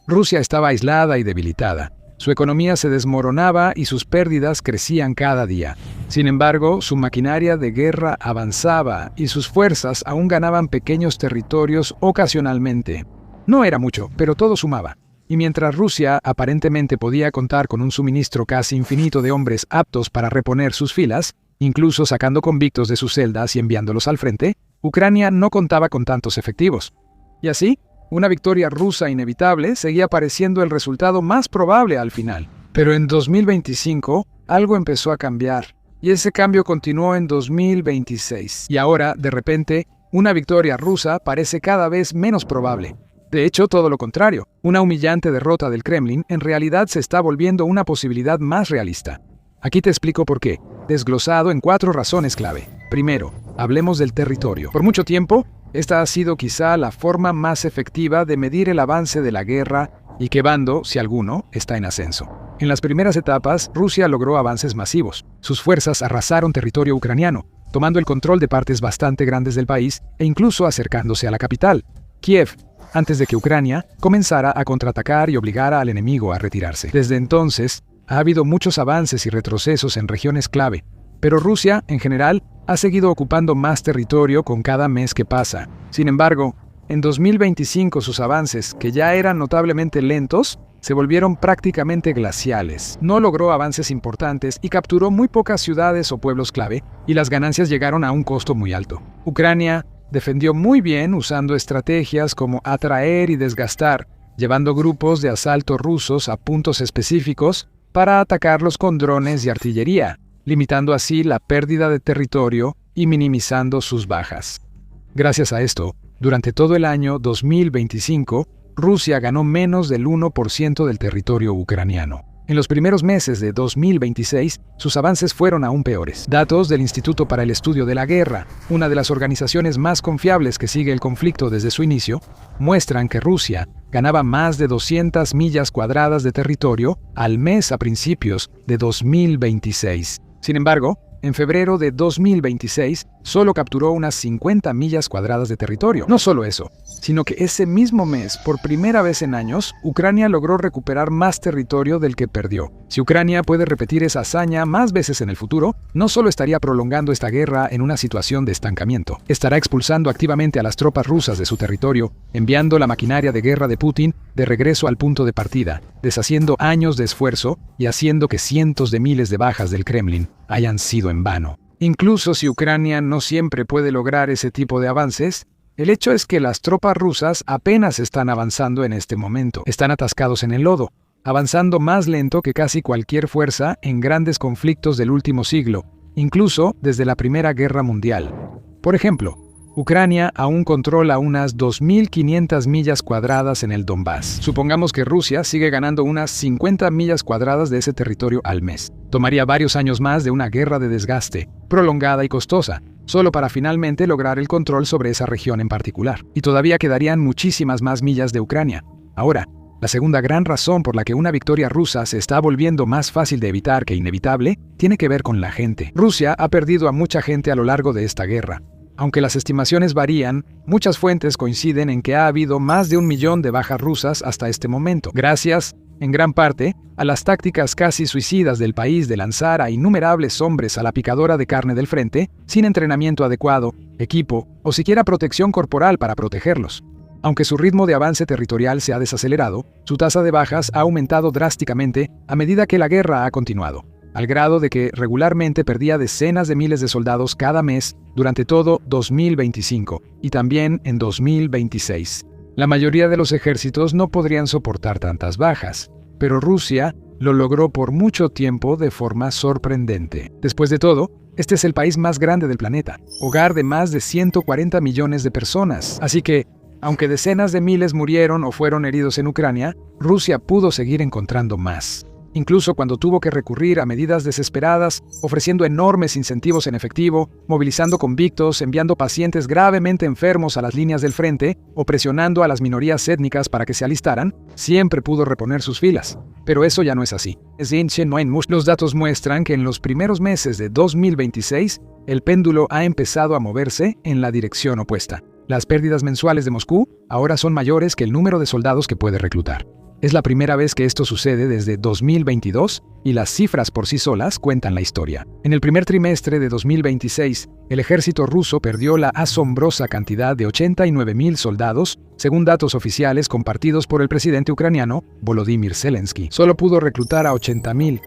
Rusia estaba aislada y debilitada. Su economía se desmoronaba y sus pérdidas crecían cada día. Sin embargo, su maquinaria de guerra avanzaba y sus fuerzas aún ganaban pequeños territorios ocasionalmente. No era mucho, pero todo sumaba. Y mientras Rusia aparentemente podía contar con un suministro casi infinito de hombres aptos para reponer sus filas, incluso sacando convictos de sus celdas y enviándolos al frente, Ucrania no contaba con tantos efectivos. Y así, una victoria rusa inevitable seguía pareciendo el resultado más probable al final. Pero en 2025, algo empezó a cambiar, y ese cambio continuó en 2026. Y ahora, de repente, una victoria rusa parece cada vez menos probable. De hecho, todo lo contrario. Una humillante derrota del Kremlin en realidad se está volviendo una posibilidad más realista. Aquí te explico por qué, desglosado en 4 razones clave. Primero, hablemos del territorio. Por mucho tiempo, esta ha sido quizá la forma más efectiva de medir el avance de la guerra y qué bando, si alguno, está en ascenso. En las primeras etapas, Rusia logró avances masivos. Sus fuerzas arrasaron territorio ucraniano, tomando el control de partes bastante grandes del país e incluso acercándose a la capital. Kiev, antes de que Ucrania comenzara a contraatacar y obligara al enemigo a retirarse. Desde entonces, ha habido muchos avances y retrocesos en regiones clave, pero Rusia, en general, ha seguido ocupando más territorio con cada mes que pasa. Sin embargo, en 2025 sus avances, que ya eran notablemente lentos, se volvieron prácticamente glaciales. No logró avances importantes y capturó muy pocas ciudades o pueblos clave, y las ganancias llegaron a un costo muy alto. Ucrania defendió muy bien usando estrategias como atraer y desgastar, llevando grupos de asalto rusos a puntos específicos para atacarlos con drones y artillería, limitando así la pérdida de territorio y minimizando sus bajas. Gracias a esto, durante todo el año 2025, Rusia ganó menos del 1% del territorio ucraniano. En los primeros meses de 2026, sus avances fueron aún peores. Datos del Instituto para el Estudio de la Guerra, una de las organizaciones más confiables que sigue el conflicto desde su inicio, muestran que Rusia ganaba más de 200 millas cuadradas de territorio al mes a principios de 2026. Sin embargo, en febrero de 2026, solo capturó unas 50 millas cuadradas de territorio. No solo eso, sino que ese mismo mes, por primera vez en años, Ucrania logró recuperar más territorio del que perdió. Si Ucrania puede repetir esa hazaña más veces en el futuro, no solo estaría prolongando esta guerra en una situación de estancamiento, estará expulsando activamente a las tropas rusas de su territorio, enviando la maquinaria de guerra de Putin de regreso al punto de partida, deshaciendo años de esfuerzo y haciendo que cientos de miles de bajas del Kremlin hayan sido en vano. Incluso si Ucrania no siempre puede lograr ese tipo de avances, el hecho es que las tropas rusas apenas están avanzando en este momento. Están atascados en el lodo, avanzando más lento que casi cualquier fuerza en grandes conflictos del último siglo, incluso desde la Primera Guerra Mundial. Por ejemplo, Ucrania aún controla unas 2.500 millas cuadradas en el Donbass. Supongamos que Rusia sigue ganando unas 50 millas cuadradas de ese territorio al mes. Tomaría varios años más de una guerra de desgaste, prolongada y costosa, solo para finalmente lograr el control sobre esa región en particular. Y todavía quedarían muchísimas más millas de Ucrania. Ahora, la segunda gran razón por la que una victoria rusa se está volviendo más fácil de evitar que inevitable tiene que ver con la gente. Rusia ha perdido a mucha gente a lo largo de esta guerra. Aunque las estimaciones varían, muchas fuentes coinciden en que ha habido más de 1 millón de bajas rusas hasta este momento, gracias, en gran parte, a las tácticas casi suicidas del país de lanzar a innumerables hombres a la picadora de carne del frente, sin entrenamiento adecuado, equipo o siquiera protección corporal para protegerlos. Aunque su ritmo de avance territorial se ha desacelerado, su tasa de bajas ha aumentado drásticamente a medida que la guerra ha continuado, al grado de que regularmente perdía decenas de miles de soldados cada mes durante todo 2025 y también en 2026. La mayoría de los ejércitos no podrían soportar tantas bajas, pero Rusia lo logró por mucho tiempo de forma sorprendente. Después de todo, este es el país más grande del planeta, hogar de más de 140 millones de personas. Así que, aunque decenas de miles murieron o fueron heridos en Ucrania, Rusia pudo seguir encontrando más. Incluso cuando tuvo que recurrir a medidas desesperadas, ofreciendo enormes incentivos en efectivo, movilizando convictos, enviando pacientes gravemente enfermos a las líneas del frente o presionando a las minorías étnicas para que se alistaran, siempre pudo reponer sus filas. Pero eso ya no es así. Los datos muestran que en los primeros meses de 2026, el péndulo ha empezado a moverse en la dirección opuesta. Las pérdidas mensuales de Moscú ahora son mayores que el número de soldados que puede reclutar. Es la primera vez que esto sucede desde 2022 y las cifras por sí solas cuentan la historia. En el primer trimestre de 2026, el ejército ruso perdió la asombrosa cantidad de 89.000 soldados, según datos oficiales compartidos por el presidente ucraniano Volodymyr Zelensky. Solo pudo reclutar a 80.000.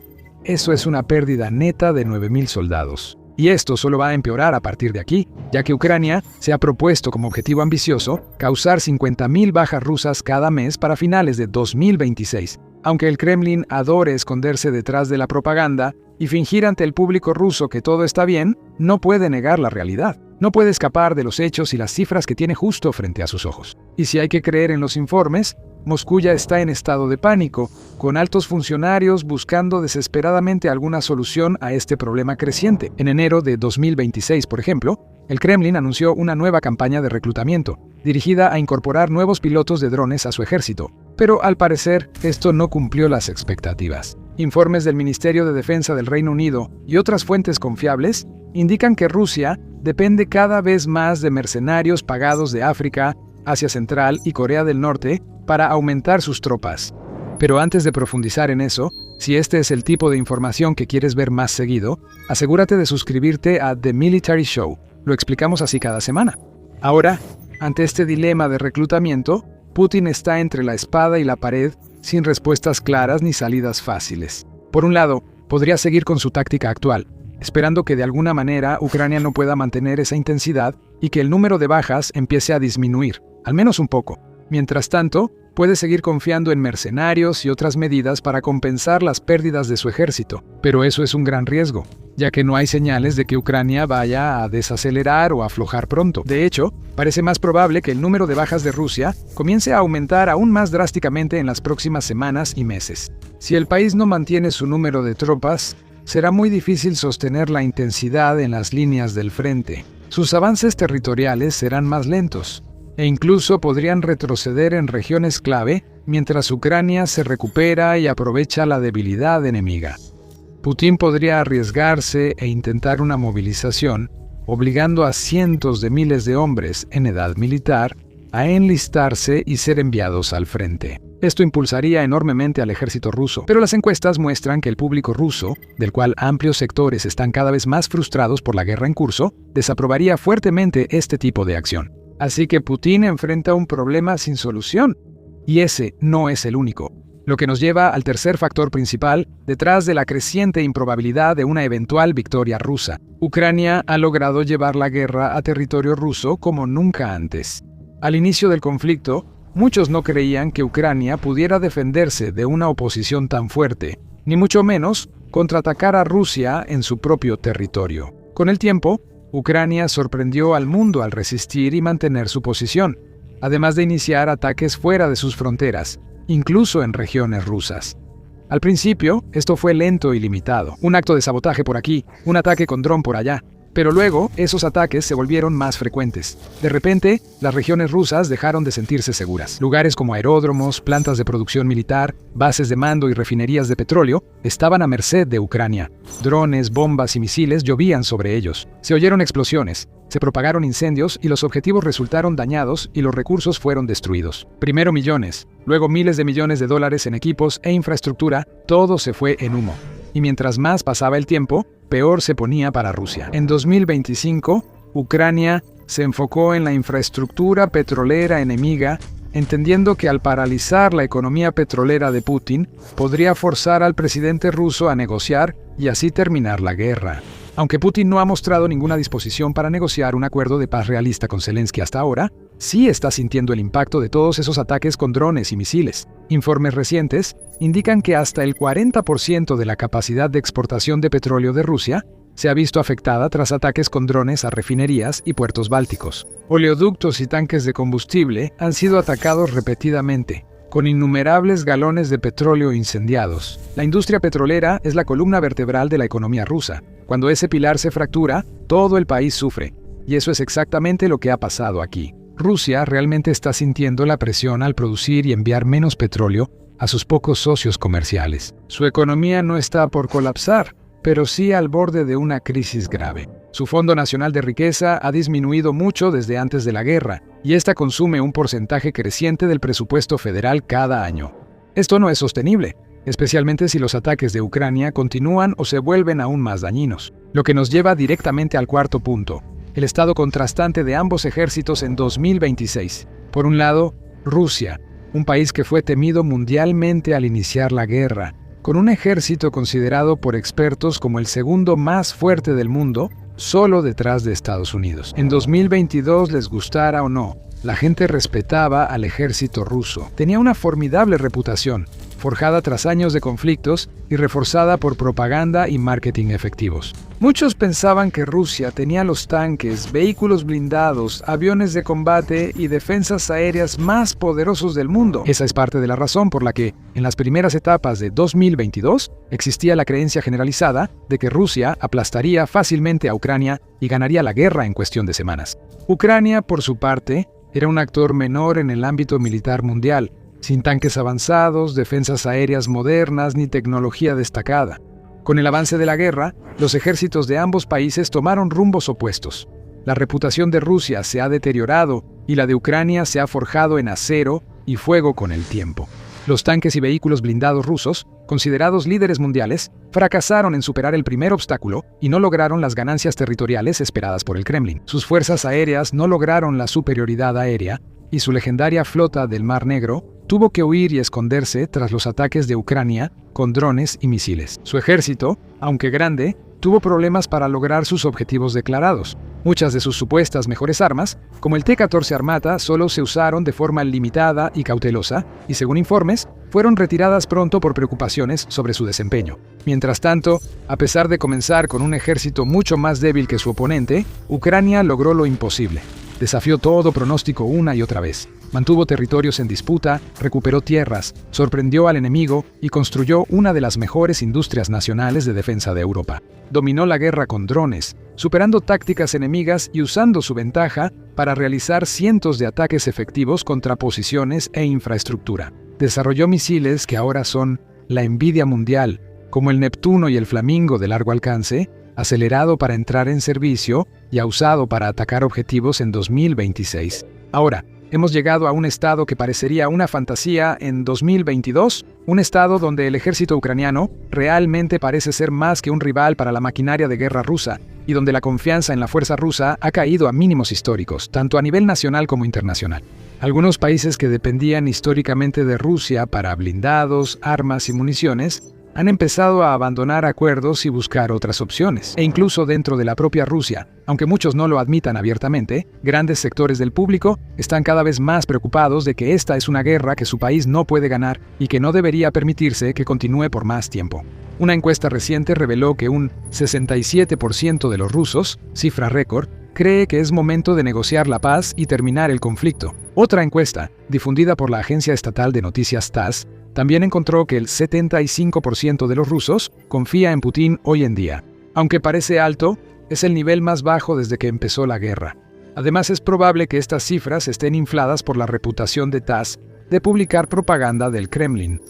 Eso es una pérdida neta de 9.000 soldados. Y esto solo va a empeorar a partir de aquí, ya que Ucrania se ha propuesto como objetivo ambicioso causar 50.000 bajas rusas cada mes para finales de 2026. Aunque el Kremlin adore esconderse detrás de la propaganda y fingir ante el público ruso que todo está bien, no puede negar la realidad. No puede escapar de los hechos y las cifras que tiene justo frente a sus ojos. Y si hay que creer en los informes, Moscú ya está en estado de pánico, con altos funcionarios buscando desesperadamente alguna solución a este problema creciente. En enero de 2026, por ejemplo, el Kremlin anunció una nueva campaña de reclutamiento, dirigida a incorporar nuevos pilotos de drones a su ejército. Pero al parecer, esto no cumplió las expectativas. Informes del Ministerio de Defensa del Reino Unido y otras fuentes confiables indican que Rusia depende cada vez más de mercenarios pagados de África, Asia Central y Corea del Norte para aumentar sus tropas. Pero antes de profundizar en eso, si este es el tipo de información que quieres ver más seguido, asegúrate de suscribirte a The Military Show. Lo explicamos así cada semana. Ahora, ante este dilema de reclutamiento, Putin está entre la espada y la pared, sin respuestas claras ni salidas fáciles. Por un lado, podría seguir con su táctica actual, esperando que de alguna manera Ucrania no pueda mantener esa intensidad y que el número de bajas empiece a disminuir, al menos un poco. Mientras tanto, puede seguir confiando en mercenarios y otras medidas para compensar las pérdidas de su ejército, pero eso es un gran riesgo, ya que no hay señales de que Ucrania vaya a desacelerar o aflojar pronto. De hecho, parece más probable que el número de bajas de Rusia comience a aumentar aún más drásticamente en las próximas semanas y meses. Si el país no mantiene su número de tropas, será muy difícil sostener la intensidad en las líneas del frente. Sus avances territoriales serán más lentos, e incluso podrían retroceder en regiones clave mientras Ucrania se recupera y aprovecha la debilidad enemiga. Putin podría arriesgarse e intentar una movilización, obligando a cientos de miles de hombres en edad militar a enlistarse y ser enviados al frente. Esto impulsaría enormemente al ejército ruso, pero las encuestas muestran que el público ruso, del cual amplios sectores están cada vez más frustrados por la guerra en curso, desaprobaría fuertemente este tipo de acción. Así que Putin enfrenta un problema sin solución. Y ese no es el único. Lo que nos lleva al tercer factor principal detrás de la creciente improbabilidad de una eventual victoria rusa. Ucrania ha logrado llevar la guerra a territorio ruso como nunca antes. Al inicio del conflicto, muchos no creían que Ucrania pudiera defenderse de una oposición tan fuerte, ni mucho menos contraatacar a Rusia en su propio territorio. Con el tiempo, Ucrania sorprendió al mundo al resistir y mantener su posición, además de iniciar ataques fuera de sus fronteras, incluso en regiones rusas. Al principio, esto fue lento y limitado, un acto de sabotaje por aquí, un ataque con dron por allá, pero luego esos ataques se volvieron más frecuentes. De repente, las regiones rusas dejaron de sentirse seguras. Lugares como aeródromos, plantas de producción militar, bases de mando y refinerías de petróleo estaban a merced de Ucrania. Drones, bombas y misiles llovían sobre ellos. Se oyeron explosiones, se propagaron incendios y los objetivos resultaron dañados y los recursos fueron destruidos. Primero millones, luego miles de millones de dólares en equipos e infraestructura, todo se fue en humo. Y mientras más pasaba el tiempo, peor se ponía para Rusia. En 2025, Ucrania se enfocó en la infraestructura petrolera enemiga, entendiendo que al paralizar la economía petrolera de Putin, podría forzar al presidente ruso a negociar y así terminar la guerra. Aunque Putin no ha mostrado ninguna disposición para negociar un acuerdo de paz realista con Zelensky hasta ahora, sí está sintiendo el impacto de todos esos ataques con drones y misiles. Informes recientes indican que hasta el 40% de la capacidad de exportación de petróleo de Rusia se ha visto afectada tras ataques con drones a refinerías y puertos bálticos. Oleoductos y tanques de combustible han sido atacados repetidamente, con innumerables galones de petróleo incendiados. La industria petrolera es la columna vertebral de la economía rusa. Cuando ese pilar se fractura, todo el país sufre. Y eso es exactamente lo que ha pasado aquí. Rusia realmente está sintiendo la presión al producir y enviar menos petróleo a sus pocos socios comerciales. Su economía no está por colapsar, pero sí al borde de una crisis grave. Su Fondo Nacional de Riqueza ha disminuido mucho desde antes de la guerra, y esta consume un porcentaje creciente del presupuesto federal cada año. Esto no es sostenible, especialmente si los ataques de Ucrania continúan o se vuelven aún más dañinos. Lo que nos lleva directamente al cuarto punto, el estado contrastante de ambos ejércitos en 2026. Por un lado, Rusia, un país que fue temido mundialmente al iniciar la guerra, con un ejército considerado por expertos como el segundo más fuerte del mundo, solo detrás de Estados Unidos. En 2022, les gustara o no, la gente respetaba al ejército ruso. Tenía una formidable reputación, forjada tras años de conflictos y reforzada por propaganda y marketing efectivos. Muchos pensaban que Rusia tenía los tanques, vehículos blindados, aviones de combate y defensas aéreas más poderosos del mundo. Esa es parte de la razón por la que, en las primeras etapas de 2022, existía la creencia generalizada de que Rusia aplastaría fácilmente a Ucrania y ganaría la guerra en cuestión de semanas. Ucrania, por su parte, era un actor menor en el ámbito militar mundial, sin tanques avanzados, defensas aéreas modernas ni tecnología destacada. Con el avance de la guerra, los ejércitos de ambos países tomaron rumbos opuestos. La reputación de Rusia se ha deteriorado y la de Ucrania se ha forjado en acero y fuego con el tiempo. Los tanques y vehículos blindados rusos, considerados líderes mundiales, fracasaron en superar el primer obstáculo y no lograron las ganancias territoriales esperadas por el Kremlin. Sus fuerzas aéreas no lograron la superioridad aérea y su legendaria flota del Mar Negro tuvo que huir y esconderse tras los ataques de Ucrania con drones y misiles. Su ejército, aunque grande, tuvo problemas para lograr sus objetivos declarados. Muchas de sus supuestas mejores armas, como el T-14 Armata, solo se usaron de forma limitada y cautelosa, y según informes, fueron retiradas pronto por preocupaciones sobre su desempeño. Mientras tanto, a pesar de comenzar con un ejército mucho más débil que su oponente, Ucrania logró lo imposible. Desafió todo pronóstico una y otra vez. Mantuvo territorios en disputa, recuperó tierras, sorprendió al enemigo y construyó una de las mejores industrias nacionales de defensa de Europa. Dominó la guerra con drones, superando tácticas enemigas y usando su ventaja para realizar cientos de ataques efectivos contra posiciones e infraestructura. Desarrolló misiles que ahora son la envidia mundial, como el Neptuno y el Flamingo de largo alcance, acelerado para entrar en servicio y usado para atacar objetivos en 2026. Ahora, hemos llegado a un estado que parecería una fantasía en 2022, un estado donde el ejército ucraniano realmente parece ser más que un rival para la maquinaria de guerra rusa, y donde la confianza en la fuerza rusa ha caído a mínimos históricos, tanto a nivel nacional como internacional. Algunos países que dependían históricamente de Rusia para blindados, armas y municiones, han empezado a abandonar acuerdos y buscar otras opciones. E incluso dentro de la propia Rusia, aunque muchos no lo admitan abiertamente, grandes sectores del público están cada vez más preocupados de que esta es una guerra que su país no puede ganar y que no debería permitirse que continúe por más tiempo. Una encuesta reciente reveló que un 67% de los rusos, cifra récord, cree que es momento de negociar la paz y terminar el conflicto. Otra encuesta, difundida por la agencia estatal de noticias TASS, también encontró que el 75% de los rusos confía en Putin hoy en día. Aunque parece alto, es el nivel más bajo desde que empezó la guerra. Además, es probable que estas cifras estén infladas por la reputación de TASS de publicar propaganda del Kremlin.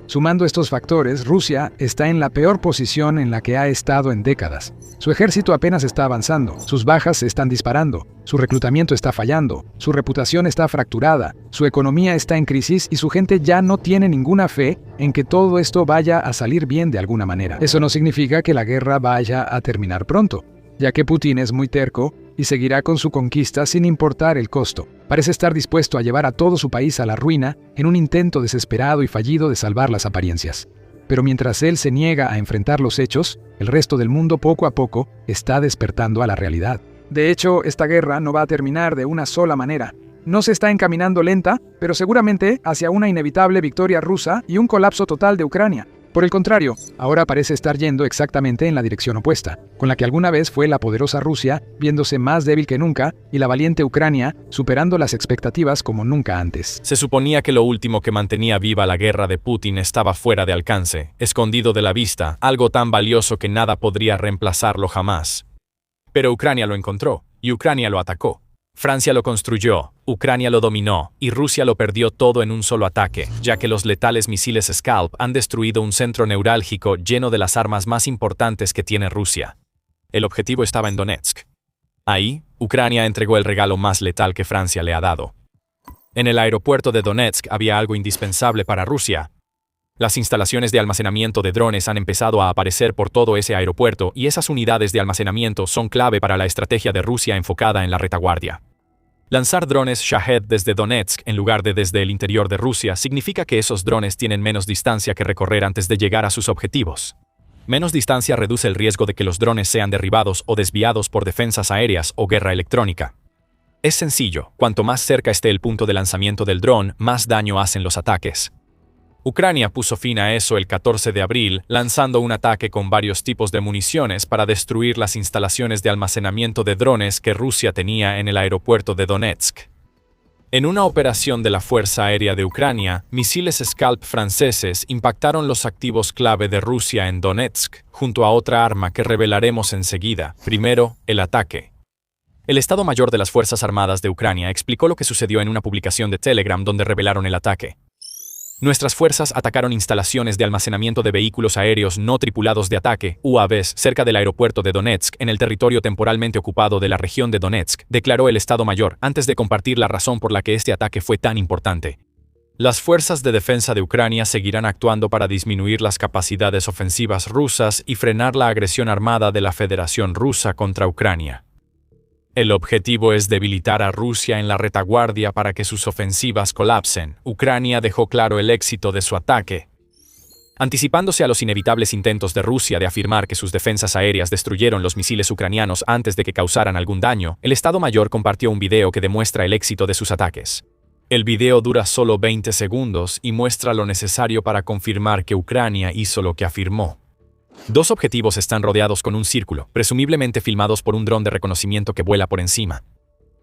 Sumando estos factores, Rusia está en la peor posición en la que ha estado en décadas. Su ejército apenas está avanzando, sus bajas se están disparando, su reclutamiento está fallando, su reputación está fracturada, su economía está en crisis y su gente ya no tiene ninguna fe en que todo esto vaya a salir bien de alguna manera. Eso no significa que la guerra vaya a terminar pronto, ya que Putin es muy terco y seguirá con su conquista sin importar el costo. Parece estar dispuesto a llevar a todo su país a la ruina en un intento desesperado y fallido de salvar las apariencias. Pero mientras él se niega a enfrentar los hechos, el resto del mundo poco a poco está despertando a la realidad. De hecho, esta guerra no va a terminar de una sola manera. No se está encaminando lenta, pero seguramente hacia una inevitable victoria rusa y un colapso total de Ucrania. Por el contrario, ahora parece estar yendo exactamente en la dirección opuesta, con la que alguna vez fue la poderosa Rusia, viéndose más débil que nunca, y la valiente Ucrania, superando las expectativas como nunca antes. Se suponía que lo último que mantenía viva la guerra de Putin estaba fuera de alcance, escondido de la vista, algo tan valioso que nada podría reemplazarlo jamás. Pero Ucrania lo encontró, y Ucrania lo atacó. Francia lo construyó, Ucrania lo dominó, y Rusia lo perdió todo en un solo ataque, ya que los letales misiles Scalp han destruido un centro neurálgico lleno de las armas más importantes que tiene Rusia. El objetivo estaba en Donetsk. Ahí, Ucrania entregó el regalo más letal que Francia le ha dado. En el aeropuerto de Donetsk había algo indispensable para Rusia. Las instalaciones de almacenamiento de drones han empezado a aparecer por todo ese aeropuerto y esas unidades de almacenamiento son clave para la estrategia de Rusia enfocada en la retaguardia. Lanzar drones Shahed desde Donetsk en lugar de desde el interior de Rusia significa que esos drones tienen menos distancia que recorrer antes de llegar a sus objetivos. Menos distancia reduce el riesgo de que los drones sean derribados o desviados por defensas aéreas o guerra electrónica. Es sencillo, cuanto más cerca esté el punto de lanzamiento del dron, más daño hacen los ataques. Ucrania puso fin a eso el 14 de abril, lanzando un ataque con varios tipos de municiones para destruir las instalaciones de almacenamiento de drones que Rusia tenía en el aeropuerto de Donetsk. En una operación de la Fuerza Aérea de Ucrania, misiles Scalp franceses impactaron los activos clave de Rusia en Donetsk, junto a otra arma que revelaremos enseguida. Primero, el ataque. El Estado Mayor de las Fuerzas Armadas de Ucrania explicó lo que sucedió en una publicación de Telegram donde revelaron el ataque. Nuestras fuerzas atacaron instalaciones de almacenamiento de vehículos aéreos no tripulados de ataque, UAVs, cerca del aeropuerto de Donetsk, en el territorio temporalmente ocupado de la región de Donetsk, declaró el Estado Mayor, antes de compartir la razón por la que este ataque fue tan importante. Las fuerzas de defensa de Ucrania seguirán actuando para disminuir las capacidades ofensivas rusas y frenar la agresión armada de la Federación Rusa contra Ucrania. El objetivo es debilitar a Rusia en la retaguardia para que sus ofensivas colapsen. Ucrania dejó claro el éxito de su ataque. Anticipándose a los inevitables intentos de Rusia de afirmar que sus defensas aéreas destruyeron los misiles ucranianos antes de que causaran algún daño, el Estado Mayor compartió un video que demuestra el éxito de sus ataques. El video dura solo 20 segundos y muestra lo necesario para confirmar que Ucrania hizo lo que afirmó. Dos objetivos están rodeados con un círculo, presumiblemente filmados por un dron de reconocimiento que vuela por encima.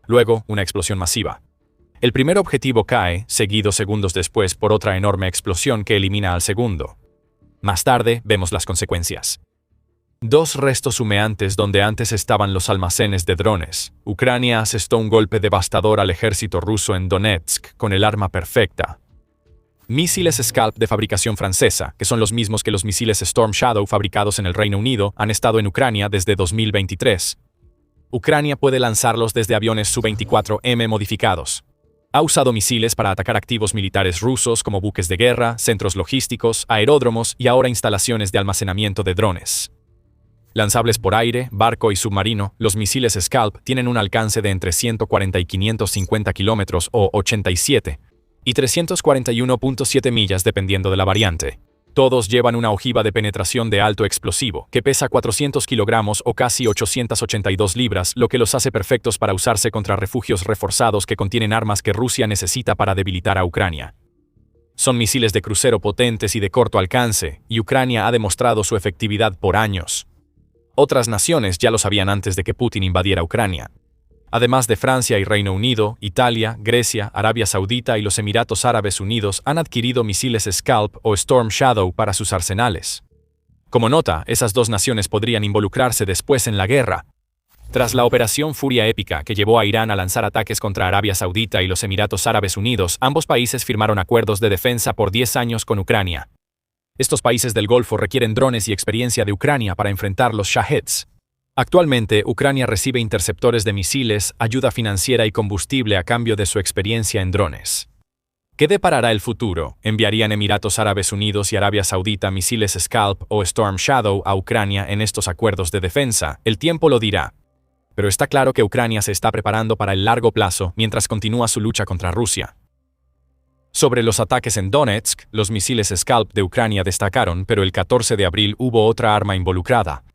Luego, una explosión masiva. El primer objetivo cae, seguido segundos después por otra enorme explosión que elimina al segundo. Más tarde, vemos las consecuencias. Dos restos humeantes donde antes estaban los almacenes de drones. Ucrania asestó un golpe devastador al ejército ruso en Donetsk con el arma perfecta. Misiles Scalp de fabricación francesa, que son los mismos que los misiles Storm Shadow fabricados en el Reino Unido, han estado en Ucrania desde 2023. Ucrania puede lanzarlos desde aviones Su-24M modificados. Ha usado misiles para atacar activos militares rusos como buques de guerra, centros logísticos, aeródromos y ahora instalaciones de almacenamiento de drones. Lanzables por aire, barco y submarino, los misiles Scalp tienen un alcance de entre 140 y 550 kilómetros o 87 y 341.7 millas dependiendo de la variante. Todos llevan una ojiva de penetración de alto explosivo, que pesa 400 kilogramos o casi 882 libras, lo que los hace perfectos para usarse contra refugios reforzados que contienen armas que Rusia necesita para debilitar a Ucrania. Son misiles de crucero potentes y de corto alcance, y Ucrania ha demostrado su efectividad por años. Otras naciones ya lo sabían antes de que Putin invadiera Ucrania. Además de Francia y Reino Unido, Italia, Grecia, Arabia Saudita y los Emiratos Árabes Unidos han adquirido misiles Scalp o Storm Shadow para sus arsenales. Como nota, esas dos naciones podrían involucrarse después en la guerra. Tras la operación Furia Épica que llevó a Irán a lanzar ataques contra Arabia Saudita y los Emiratos Árabes Unidos, ambos países firmaron acuerdos de defensa por 10 años con Ucrania. Estos países del Golfo requieren drones y experiencia de Ucrania para enfrentar los Shaheds. Actualmente, Ucrania recibe interceptores de misiles, ayuda financiera y combustible a cambio de su experiencia en drones. ¿Qué deparará el futuro? ¿Enviarían Emiratos Árabes Unidos y Arabia Saudita misiles Scalp o Storm Shadow a Ucrania en estos acuerdos de defensa? El tiempo lo dirá. Pero está claro que Ucrania se está preparando para el largo plazo mientras continúa su lucha contra Rusia. Sobre los ataques en Donetsk, los misiles Scalp de Ucrania destacaron, pero el 14 de abril hubo otra arma involucrada.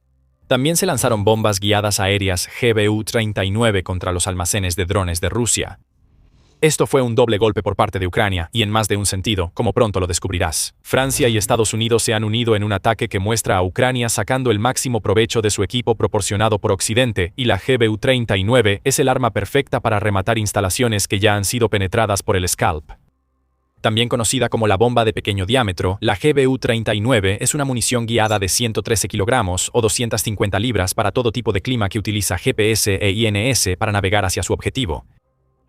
También se lanzaron bombas guiadas aéreas GBU-39 contra los almacenes de drones de Rusia. Esto fue un doble golpe por parte de Ucrania, y en más de un sentido, como pronto lo descubrirás. Francia y Estados Unidos se han unido en un ataque que muestra a Ucrania sacando el máximo provecho de su equipo proporcionado por Occidente, y la GBU-39 es el arma perfecta para rematar instalaciones que ya han sido penetradas por el Scalp. También conocida como la bomba de pequeño diámetro, la GBU-39 es una munición guiada de 113 kilogramos o 250 libras para todo tipo de clima que utiliza GPS e INS para navegar hacia su objetivo.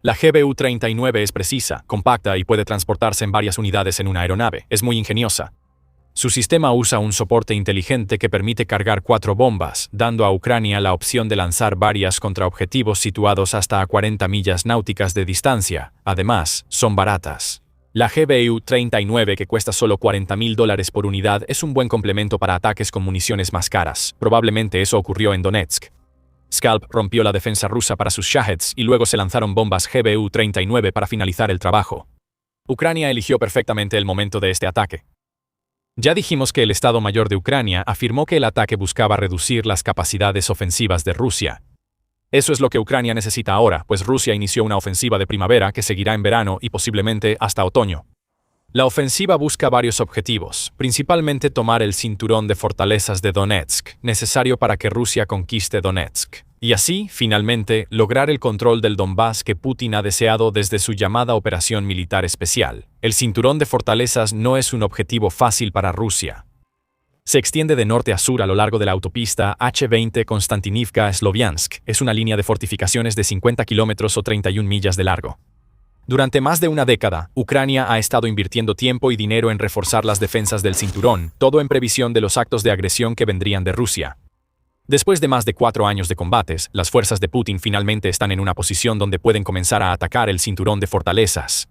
La GBU-39 es precisa, compacta y puede transportarse en varias unidades en una aeronave. Es muy ingeniosa. Su sistema usa un soporte inteligente que permite cargar 4 bombas, dando a Ucrania la opción de lanzar varias contra objetivos situados hasta a 40 millas náuticas de distancia. Además, son baratas. La GBU-39, que cuesta solo $40,000 por unidad, es un buen complemento para ataques con municiones más caras. Probablemente eso ocurrió en Donetsk. Scalp rompió la defensa rusa para sus Shaheds y luego se lanzaron bombas GBU-39 para finalizar el trabajo. Ucrania eligió perfectamente el momento de este ataque. Ya dijimos que el Estado Mayor de Ucrania afirmó que el ataque buscaba reducir las capacidades ofensivas de Rusia. Eso es lo que Ucrania necesita ahora, pues Rusia inició una ofensiva de primavera que seguirá en verano y posiblemente hasta otoño. La ofensiva busca varios objetivos, principalmente tomar el cinturón de fortalezas de Donetsk, necesario para que Rusia conquiste Donetsk, y así, finalmente, lograr el control del Donbass que Putin ha deseado desde su llamada Operación Militar Especial. El cinturón de fortalezas no es un objetivo fácil para Rusia. Se extiende de norte a sur a lo largo de la autopista H-20 Konstantinivka-Sloviansk. Es una línea de fortificaciones de 50 kilómetros o 31 millas de largo. Durante más de una década, Ucrania ha estado invirtiendo tiempo y dinero en reforzar las defensas del cinturón, todo en previsión de los actos de agresión que vendrían de Rusia. Después de más de 4 años de combates, las fuerzas de Putin finalmente están en una posición donde pueden comenzar a atacar el cinturón de fortalezas.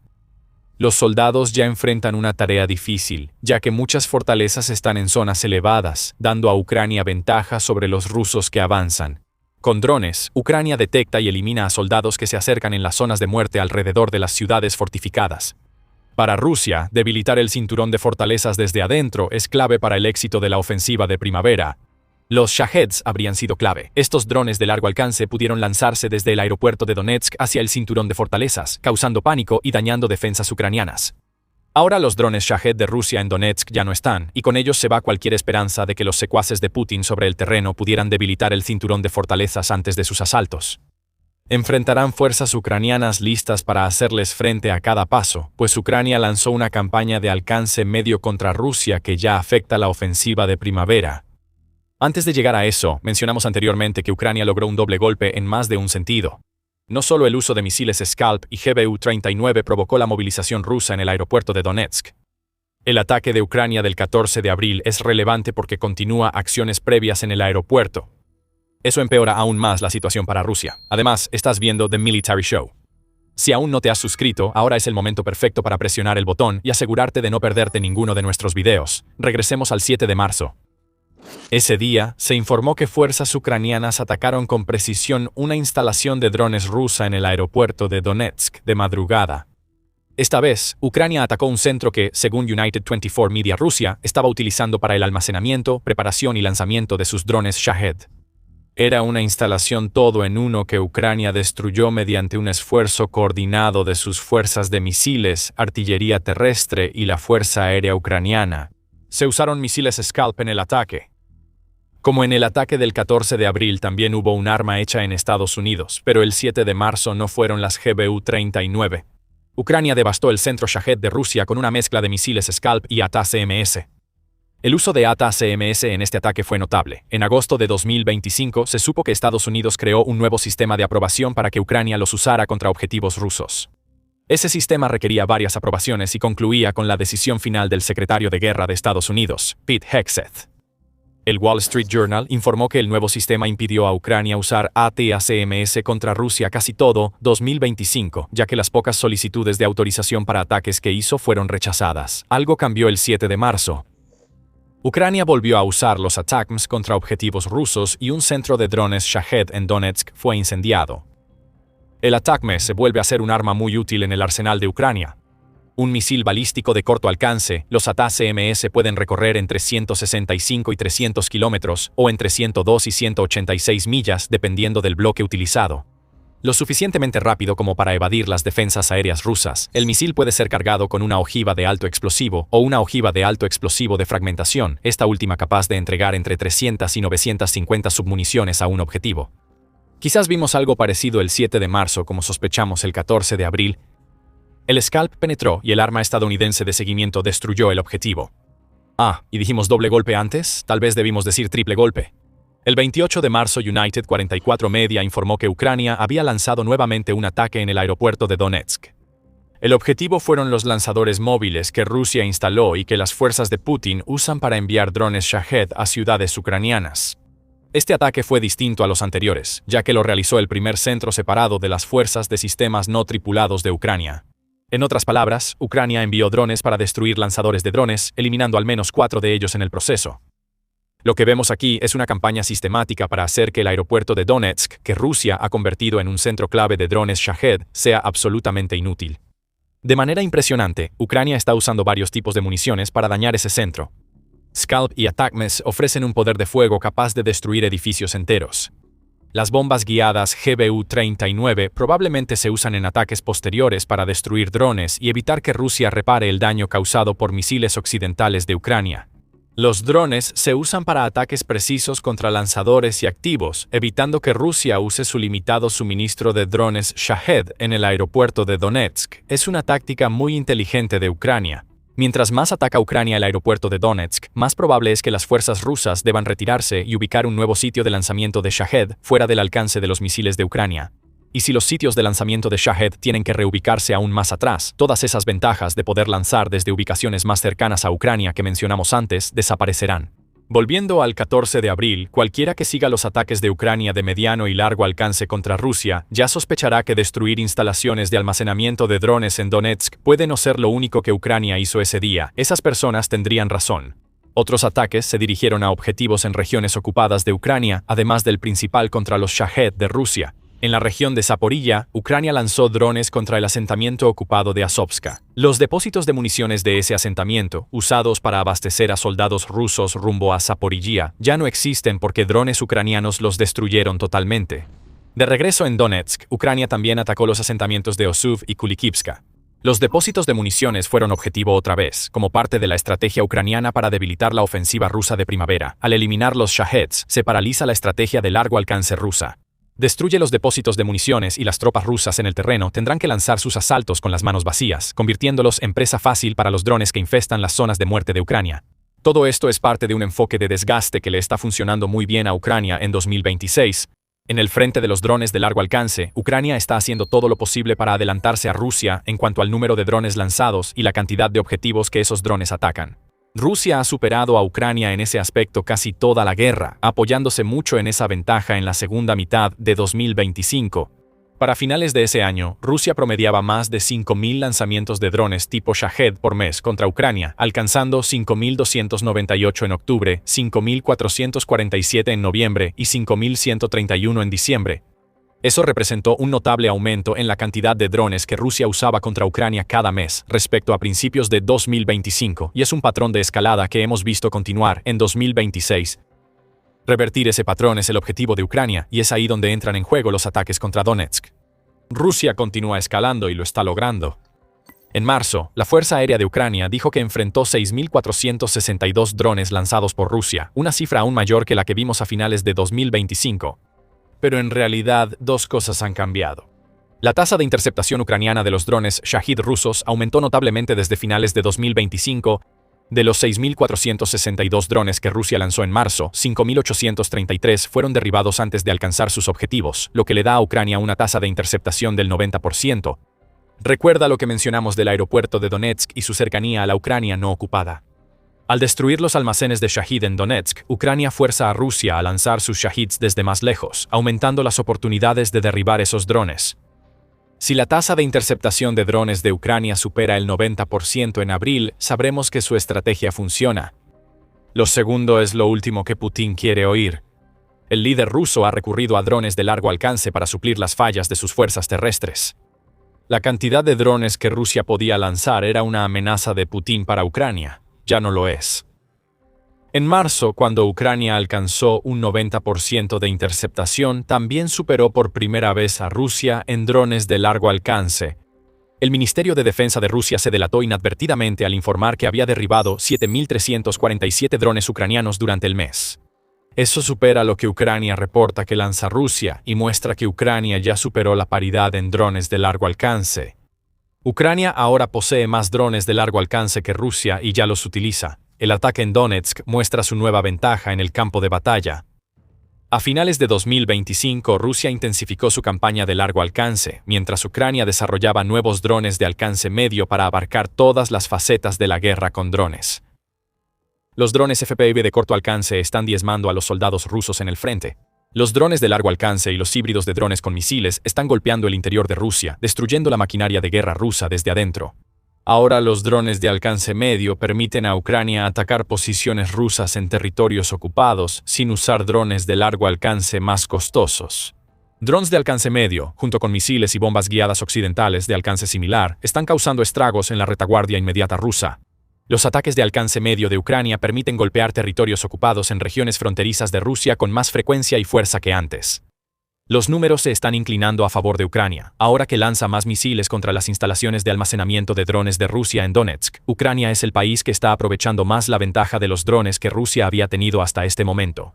Los soldados ya enfrentan una tarea difícil, ya que muchas fortalezas están en zonas elevadas, dando a Ucrania ventaja sobre los rusos que avanzan. Con drones, Ucrania detecta y elimina a soldados que se acercan en las zonas de muerte alrededor de las ciudades fortificadas. Para Rusia, debilitar el cinturón de fortalezas desde adentro es clave para el éxito de la ofensiva de primavera. Los Shaheds habrían sido clave. Estos drones de largo alcance pudieron lanzarse desde el aeropuerto de Donetsk hacia el cinturón de fortalezas, causando pánico y dañando defensas ucranianas. Ahora los drones Shahed de Rusia en Donetsk ya no están, y con ellos se va cualquier esperanza de que los secuaces de Putin sobre el terreno pudieran debilitar el cinturón de fortalezas antes de sus asaltos. Enfrentarán fuerzas ucranianas listas para hacerles frente a cada paso, pues Ucrania lanzó una campaña de alcance medio contra Rusia que ya afecta la ofensiva de primavera. Antes de llegar a eso, mencionamos anteriormente que Ucrania logró un doble golpe en más de un sentido. No solo el uso de misiles Scalp y GBU-39 provocó la movilización rusa en el aeropuerto de Donetsk. El ataque de Ucrania del 14 de abril es relevante porque continúa acciones previas en el aeropuerto. Eso empeora aún más la situación para Rusia. Además, estás viendo The Military Show. Si aún no te has suscrito, ahora es el momento perfecto para presionar el botón y asegurarte de no perderte ninguno de nuestros videos. Regresemos al 7 de marzo. Ese día, se informó que fuerzas ucranianas atacaron con precisión una instalación de drones rusa en el aeropuerto de Donetsk de madrugada. Esta vez, Ucrania atacó un centro que, según United 24 Media Rusia, estaba utilizando para el almacenamiento, preparación y lanzamiento de sus drones Shahed. Era una instalación todo en uno que Ucrania destruyó mediante un esfuerzo coordinado de sus fuerzas de misiles, artillería terrestre y la Fuerza Aérea Ucraniana. Se usaron misiles Scalp en el ataque. Como en el ataque del 14 de abril también hubo un arma hecha en Estados Unidos, pero el 7 de marzo no fueron las GBU-39. Ucrania devastó el centro Shahed de Rusia con una mezcla de misiles Scalp y ATACMS. El uso de ATACMS en este ataque fue notable. En agosto de 2025 se supo que Estados Unidos creó un nuevo sistema de aprobación para que Ucrania los usara contra objetivos rusos. Ese sistema requería varias aprobaciones y concluía con la decisión final del secretario de Guerra de Estados Unidos, Pete Hegseth. El Wall Street Journal informó que el nuevo sistema impidió a Ucrania usar ATACMS contra Rusia casi todo 2025, ya que las pocas solicitudes de autorización para ataques que hizo fueron rechazadas. Algo cambió el 7 de marzo. Ucrania volvió a usar los ATACMS contra objetivos rusos y un centro de drones Shahed en Donetsk fue incendiado. El ATACMS se vuelve a ser un arma muy útil en el arsenal de Ucrania. Un misil balístico de corto alcance, los ATACMS pueden recorrer entre 165 y 300 kilómetros o entre 102 y 186 millas dependiendo del bloque utilizado. Lo suficientemente rápido como para evadir las defensas aéreas rusas, el misil puede ser cargado con una ojiva de alto explosivo o una ojiva de alto explosivo de fragmentación, esta última capaz de entregar entre 300 y 950 submuniciones a un objetivo. Quizás vimos algo parecido el 7 de marzo como sospechamos el 14 de abril. El Scalp penetró y el arma estadounidense de seguimiento destruyó el objetivo. ¿Y dijimos doble golpe antes? Tal vez debimos decir triple golpe. El 28 de marzo United 44 Media informó que Ucrania había lanzado nuevamente un ataque en el aeropuerto de Donetsk. El objetivo fueron los lanzadores móviles que Rusia instaló y que las fuerzas de Putin usan para enviar drones Shahed a ciudades ucranianas. Este ataque fue distinto a los anteriores, ya que lo realizó el primer centro separado de las fuerzas de sistemas no tripulados de Ucrania. En otras palabras, Ucrania envió drones para destruir lanzadores de drones, eliminando al menos 4 de ellos en el proceso. Lo que vemos aquí es una campaña sistemática para hacer que el aeropuerto de Donetsk, que Rusia ha convertido en un centro clave de drones Shahed, sea absolutamente inútil. De manera impresionante, Ucrania está usando varios tipos de municiones para dañar ese centro. Scalp y ATACMS ofrecen un poder de fuego capaz de destruir edificios enteros. Las bombas guiadas GBU-39 probablemente se usan en ataques posteriores para destruir drones y evitar que Rusia repare el daño causado por misiles occidentales de Ucrania. Los drones se usan para ataques precisos contra lanzadores y activos, evitando que Rusia use su limitado suministro de drones Shahed en el aeropuerto de Donetsk. Es una táctica muy inteligente de Ucrania. Mientras más ataca Ucrania el aeropuerto de Donetsk, más probable es que las fuerzas rusas deban retirarse y ubicar un nuevo sitio de lanzamiento de Shahed fuera del alcance de los misiles de Ucrania. Y si los sitios de lanzamiento de Shahed tienen que reubicarse aún más atrás, todas esas ventajas de poder lanzar desde ubicaciones más cercanas a Ucrania que mencionamos antes desaparecerán. Volviendo al 14 de abril, cualquiera que siga los ataques de Ucrania de mediano y largo alcance contra Rusia ya sospechará que destruir instalaciones de almacenamiento de drones en Donetsk puede no ser lo único que Ucrania hizo ese día. Esas personas tendrían razón. Otros ataques se dirigieron a objetivos en regiones ocupadas de Ucrania, además del principal contra los Shahed de Rusia. En la región de Zaporilla, Ucrania lanzó drones contra el asentamiento ocupado de Azovska. Los depósitos de municiones de ese asentamiento, usados para abastecer a soldados rusos rumbo a Zaporilla, ya no existen porque drones ucranianos los destruyeron totalmente. De regreso en Donetsk, Ucrania también atacó los asentamientos de Osuv y Kulikivska. Los depósitos de municiones fueron objetivo otra vez, como parte de la estrategia ucraniana para debilitar la ofensiva rusa de primavera. Al eliminar los Shaheds, se paraliza la estrategia de largo alcance rusa. Destruye los depósitos de municiones y las tropas rusas en el terreno tendrán que lanzar sus asaltos con las manos vacías, convirtiéndolos en presa fácil para los drones que infestan las zonas de muerte de Ucrania. Todo esto es parte de un enfoque de desgaste que le está funcionando muy bien a Ucrania en 2026. En el frente de los drones de largo alcance, Ucrania está haciendo todo lo posible para adelantarse a Rusia en cuanto al número de drones lanzados y la cantidad de objetivos que esos drones atacan. Rusia ha superado a Ucrania en ese aspecto casi toda la guerra, apoyándose mucho en esa ventaja en la segunda mitad de 2025. Para finales de ese año, Rusia promediaba más de 5.000 lanzamientos de drones tipo Shahed por mes contra Ucrania, alcanzando 5.298 en octubre, 5.447 en noviembre y 5.131 en diciembre. Eso representó un notable aumento en la cantidad de drones que Rusia usaba contra Ucrania cada mes respecto a principios de 2025, y es un patrón de escalada que hemos visto continuar en 2026. Revertir ese patrón es el objetivo de Ucrania, y es ahí donde entran en juego los ataques contra Donetsk. Rusia continúa escalando y lo está logrando. En marzo, la Fuerza Aérea de Ucrania dijo que enfrentó 6.462 drones lanzados por Rusia, una cifra aún mayor que la que vimos a finales de 2025. Pero en realidad, dos cosas han cambiado. La tasa de interceptación ucraniana de los drones Shahed rusos aumentó notablemente desde finales de 2025. De los 6.462 drones que Rusia lanzó en marzo, 5.833 fueron derribados antes de alcanzar sus objetivos, lo que le da a Ucrania una tasa de interceptación del 90%. Recuerda lo que mencionamos del aeropuerto de Donetsk y su cercanía a la Ucrania no ocupada. Al destruir los almacenes de Shahed en Donetsk, Ucrania fuerza a Rusia a lanzar sus Shaheds desde más lejos, aumentando las oportunidades de derribar esos drones. Si la tasa de interceptación de drones de Ucrania supera el 90% en abril, sabremos que su estrategia funciona. Lo segundo es lo último que Putin quiere oír. El líder ruso ha recurrido a drones de largo alcance para suplir las fallas de sus fuerzas terrestres. La cantidad de drones que Rusia podía lanzar era una amenaza de Putin para Ucrania. Ya no lo es. En marzo, cuando Ucrania alcanzó un 90% de interceptación, también superó por primera vez a Rusia en drones de largo alcance. El Ministerio de Defensa de Rusia se delató inadvertidamente al informar que había derribado 7.347 drones ucranianos durante el mes. Eso supera lo que Ucrania reporta que lanza Rusia y muestra que Ucrania ya superó la paridad en drones de largo alcance. Ucrania ahora posee más drones de largo alcance que Rusia y ya los utiliza. El ataque en Donetsk muestra su nueva ventaja en el campo de batalla. A finales de 2025, Rusia intensificó su campaña de largo alcance, mientras Ucrania desarrollaba nuevos drones de alcance medio para abarcar todas las facetas de la guerra con drones. Los drones FPV de corto alcance están diezmando a los soldados rusos en el frente. Los drones de largo alcance y los híbridos de drones con misiles están golpeando el interior de Rusia, destruyendo la maquinaria de guerra rusa desde adentro. Ahora los drones de alcance medio permiten a Ucrania atacar posiciones rusas en territorios ocupados sin usar drones de largo alcance más costosos. Drones de alcance medio, junto con misiles y bombas guiadas occidentales de alcance similar, están causando estragos en la retaguardia inmediata rusa. Los ataques de alcance medio de Ucrania permiten golpear territorios ocupados en regiones fronterizas de Rusia con más frecuencia y fuerza que antes. Los números se están inclinando a favor de Ucrania. Ahora que lanza más misiles contra las instalaciones de almacenamiento de drones de Rusia en Donetsk, Ucrania es el país que está aprovechando más la ventaja de los drones que Rusia había tenido hasta este momento.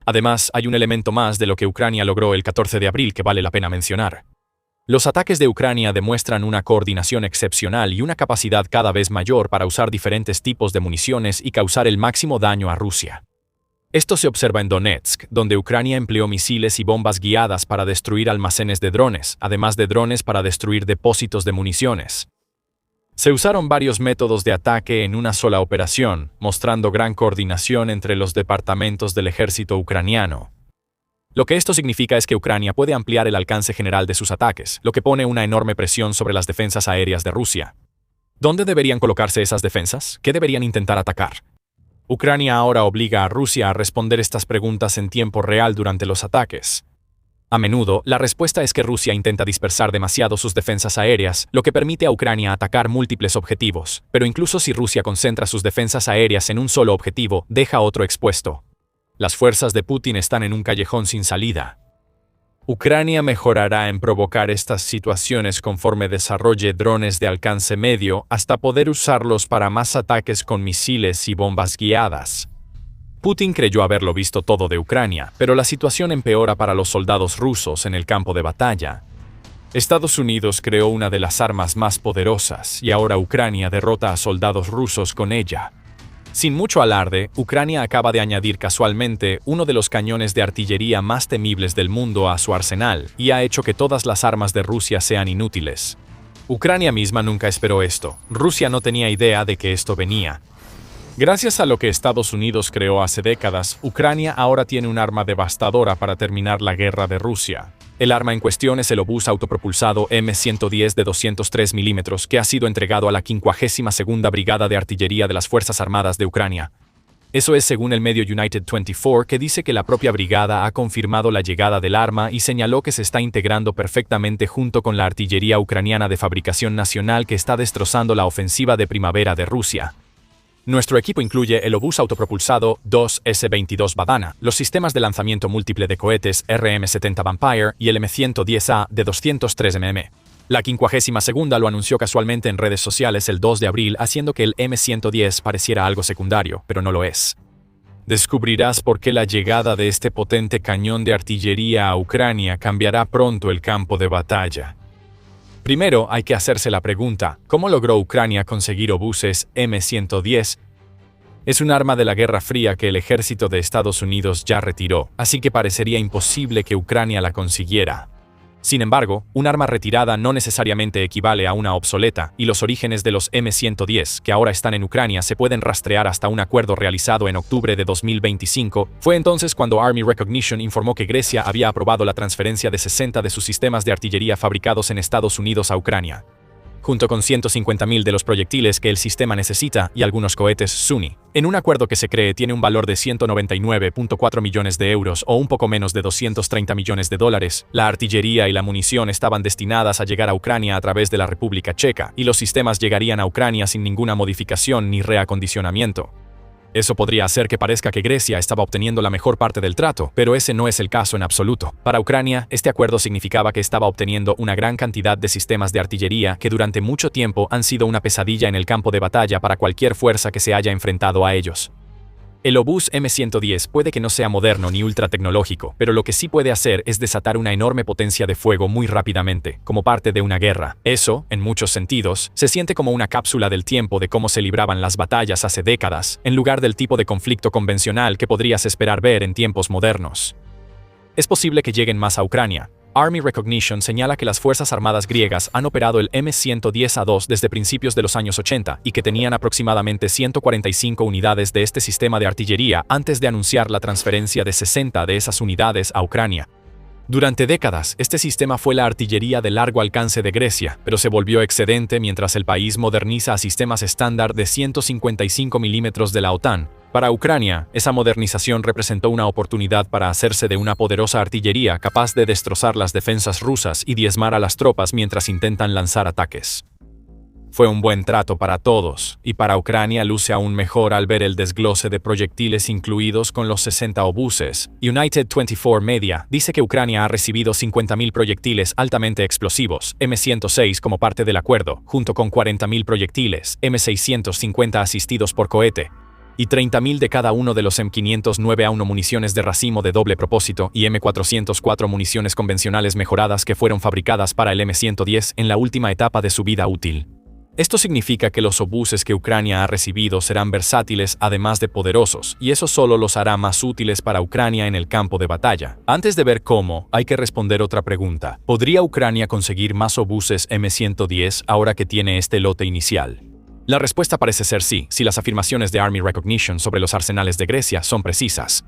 Además, hay un elemento más de lo que Ucrania logró el 14 de abril que vale la pena mencionar. Los ataques de Ucrania demuestran una coordinación excepcional y una capacidad cada vez mayor para usar diferentes tipos de municiones y causar el máximo daño a Rusia. Esto se observa en Donetsk, donde Ucrania empleó misiles y bombas guiadas para destruir almacenes de drones, además de drones para destruir depósitos de municiones. Se usaron varios métodos de ataque en una sola operación, mostrando gran coordinación entre los departamentos del ejército ucraniano. Lo que esto significa es que Ucrania puede ampliar el alcance general de sus ataques, lo que pone una enorme presión sobre las defensas aéreas de Rusia. ¿Dónde deberían colocarse esas defensas? ¿Qué deberían intentar atacar? Ucrania ahora obliga a Rusia a responder estas preguntas en tiempo real durante los ataques. A menudo, la respuesta es que Rusia intenta dispersar demasiado sus defensas aéreas, lo que permite a Ucrania atacar múltiples objetivos, pero incluso si Rusia concentra sus defensas aéreas en un solo objetivo, deja otro expuesto. Las fuerzas de Putin están en un callejón sin salida. Ucrania mejorará en provocar estas situaciones conforme desarrolle drones de alcance medio hasta poder usarlos para más ataques con misiles y bombas guiadas. Putin creyó haberlo visto todo de Ucrania, pero la situación empeora para los soldados rusos en el campo de batalla. Estados Unidos creó una de las armas más poderosas y ahora Ucrania derrota a soldados rusos con ella. Sin mucho alarde, Ucrania acaba de añadir casualmente uno de los cañones de artillería más temibles del mundo a su arsenal y ha hecho que todas las armas de Rusia sean inútiles. Ucrania misma nunca esperó esto. Rusia no tenía idea de que esto venía. Gracias a lo que Estados Unidos creó hace décadas, Ucrania ahora tiene un arma devastadora para terminar la guerra de Rusia. El arma en cuestión es el obús autopropulsado M110 de 203 milímetros que ha sido entregado a la 52ª Brigada de Artillería de las Fuerzas Armadas de Ucrania. Eso es según el medio United 24, que dice que la propia brigada ha confirmado la llegada del arma y señaló que se está integrando perfectamente junto con la artillería ucraniana de fabricación nacional que está destrozando la ofensiva de primavera de Rusia. Nuestro equipo incluye el obús autopropulsado 2S-22 Badana, los sistemas de lanzamiento múltiple de cohetes RM-70 Vampire y el M110A de 203 mm. La 52ª lo anunció casualmente en redes sociales el 2 de abril, haciendo que el M110 pareciera algo secundario, pero no lo es. Descubrirás por qué la llegada de este potente cañón de artillería a Ucrania cambiará pronto el campo de batalla. Primero, hay que hacerse la pregunta, ¿cómo logró Ucrania conseguir obuses M110? Es un arma de la Guerra Fría que el ejército de Estados Unidos ya retiró, así que parecería imposible que Ucrania la consiguiera. Sin embargo, un arma retirada no necesariamente equivale a una obsoleta, y los orígenes de los M110, que ahora están en Ucrania, se pueden rastrear hasta un acuerdo realizado en octubre de 2025. Fue entonces cuando Army Recognition informó que Grecia había aprobado la transferencia de 60 de sus sistemas de artillería fabricados en Estados Unidos a Ucrania, junto con 150.000 de los proyectiles que el sistema necesita y algunos cohetes Sunny, en un acuerdo que se cree tiene un valor de 199.4 millones de euros o un poco menos de 230 millones de dólares. La artillería y la munición estaban destinadas a llegar a Ucrania a través de la República Checa, y los sistemas llegarían a Ucrania sin ninguna modificación ni reacondicionamiento. Eso podría hacer que parezca que Grecia estaba obteniendo la mejor parte del trato, pero ese no es el caso en absoluto. Para Ucrania, este acuerdo significaba que estaba obteniendo una gran cantidad de sistemas de artillería que durante mucho tiempo han sido una pesadilla en el campo de batalla para cualquier fuerza que se haya enfrentado a ellos. El obús M110 puede que no sea moderno ni ultra tecnológico, pero lo que sí puede hacer es desatar una enorme potencia de fuego muy rápidamente, como parte de una guerra. Eso, en muchos sentidos, se siente como una cápsula del tiempo de cómo se libraban las batallas hace décadas, en lugar del tipo de conflicto convencional que podrías esperar ver en tiempos modernos. Es posible que lleguen más a Ucrania. Army Recognition señala que las Fuerzas Armadas griegas han operado el M110A2 desde principios de los años 80 y que tenían aproximadamente 145 unidades de este sistema de artillería antes de anunciar la transferencia de 60 de esas unidades a Ucrania. Durante décadas, este sistema fue la artillería de largo alcance de Grecia, pero se volvió excedente mientras el país moderniza a sistemas estándar de 155 milímetros de la OTAN. Para Ucrania, esa modernización representó una oportunidad para hacerse de una poderosa artillería capaz de destrozar las defensas rusas y diezmar a las tropas mientras intentan lanzar ataques. Fue un buen trato para todos, y para Ucrania luce aún mejor al ver el desglose de proyectiles incluidos con los 60 obuses. United 24 Media dice que Ucrania ha recibido 50.000 proyectiles altamente explosivos, M106 como parte del acuerdo, junto con 40.000 proyectiles, M650 asistidos por cohete, y 30.000 de cada uno de los M509A1 municiones de racimo de doble propósito y M404 municiones convencionales mejoradas que fueron fabricadas para el M110 en la última etapa de su vida útil. Esto significa que los obuses que Ucrania ha recibido serán versátiles además de poderosos, y eso solo los hará más útiles para Ucrania en el campo de batalla. Antes de ver cómo, hay que responder otra pregunta. ¿Podría Ucrania conseguir más obuses M110 ahora que tiene este lote inicial? La respuesta parece ser sí, si las afirmaciones de Army Recognition sobre los arsenales de Grecia son precisas.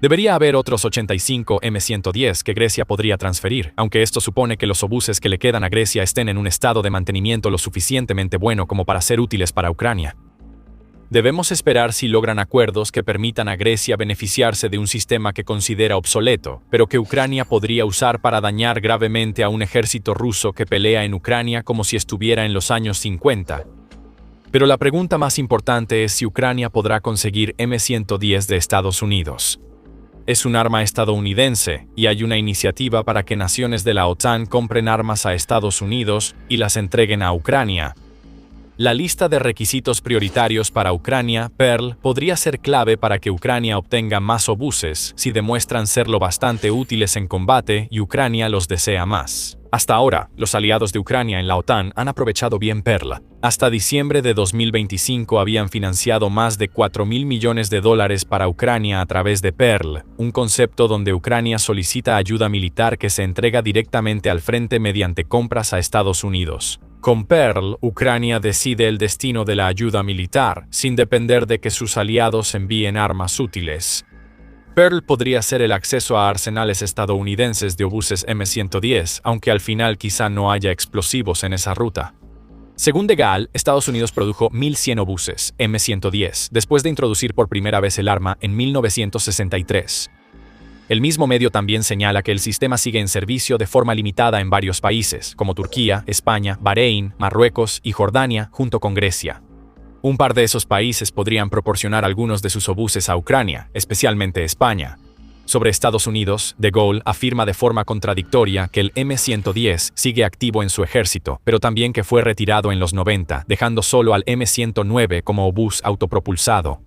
Debería haber otros 85 M110 que Grecia podría transferir, aunque esto supone que los obuses que le quedan a Grecia estén en un estado de mantenimiento lo suficientemente bueno como para ser útiles para Ucrania. Debemos esperar si logran acuerdos que permitan a Grecia beneficiarse de un sistema que considera obsoleto, pero que Ucrania podría usar para dañar gravemente a un ejército ruso que pelea en Ucrania como si estuviera en los años 50. Pero la pregunta más importante es si Ucrania podrá conseguir M110 de Estados Unidos. Es un arma estadounidense, y hay una iniciativa para que naciones de la OTAN compren armas a Estados Unidos y las entreguen a Ucrania. La lista de requisitos prioritarios para Ucrania, Pearl, podría ser clave para que Ucrania obtenga más obuses si demuestran ser lo bastante útiles en combate y Ucrania los desea más. Hasta ahora, los aliados de Ucrania en la OTAN han aprovechado bien Pearl. Hasta diciembre de 2025 habían financiado más de $4.000 millones para Ucrania a través de Pearl, un concepto donde Ucrania solicita ayuda militar que se entrega directamente al frente mediante compras a Estados Unidos. Con Pearl, Ucrania decide el destino de la ayuda militar, sin depender de que sus aliados envíen armas útiles. Pearl podría ser el acceso a arsenales estadounidenses de obuses M110, aunque al final quizá no haya explosivos en esa ruta. Según De Gaulle, Estados Unidos produjo 1.100 obuses M110, después de introducir por primera vez el arma en 1963. El mismo medio también señala que el sistema sigue en servicio de forma limitada en varios países, como Turquía, España, Bahrein, Marruecos y Jordania, junto con Grecia. Un par de esos países podrían proporcionar algunos de sus obuses a Ucrania, especialmente España. Sobre Estados Unidos, De Gaulle afirma de forma contradictoria que el M110 sigue activo en su ejército, pero también que fue retirado en los 90, dejando solo al M109 como obús autopropulsado.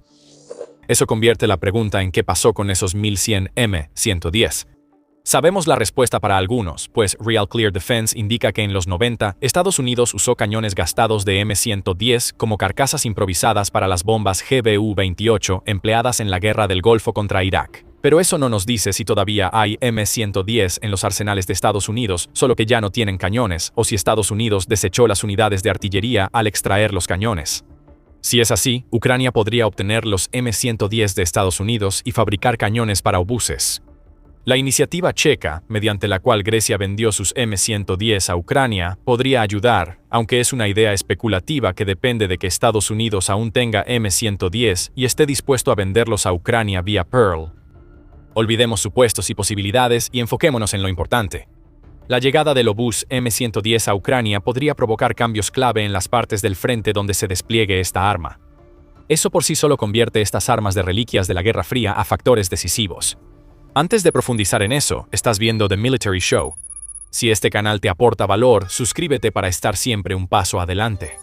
Eso convierte la pregunta en qué pasó con esos 1.100 M110. Sabemos la respuesta para algunos, pues Real Clear Defense indica que en los 90, Estados Unidos usó cañones gastados de M110 como carcasas improvisadas para las bombas GBU-28 empleadas en la guerra del Golfo contra Irak. Pero eso no nos dice si todavía hay M110 en los arsenales de Estados Unidos, solo que ya no tienen cañones, o si Estados Unidos desechó las unidades de artillería al extraer los cañones. Si es así, Ucrania podría obtener los M110 de Estados Unidos y fabricar cañones para obuses. La iniciativa checa, mediante la cual Grecia vendió sus M110 a Ucrania, podría ayudar, aunque es una idea especulativa que depende de que Estados Unidos aún tenga M110 y esté dispuesto a venderlos a Ucrania vía Pearl. Olvidemos supuestos y posibilidades y enfoquémonos en lo importante. La llegada del obús M110 a Ucrania podría provocar cambios clave en las partes del frente donde se despliegue esta arma. Eso por sí solo convierte estas armas de reliquias de la Guerra Fría a factores decisivos. Antes de profundizar en eso, estás viendo The Military Show. Si este canal te aporta valor, suscríbete para estar siempre un paso adelante.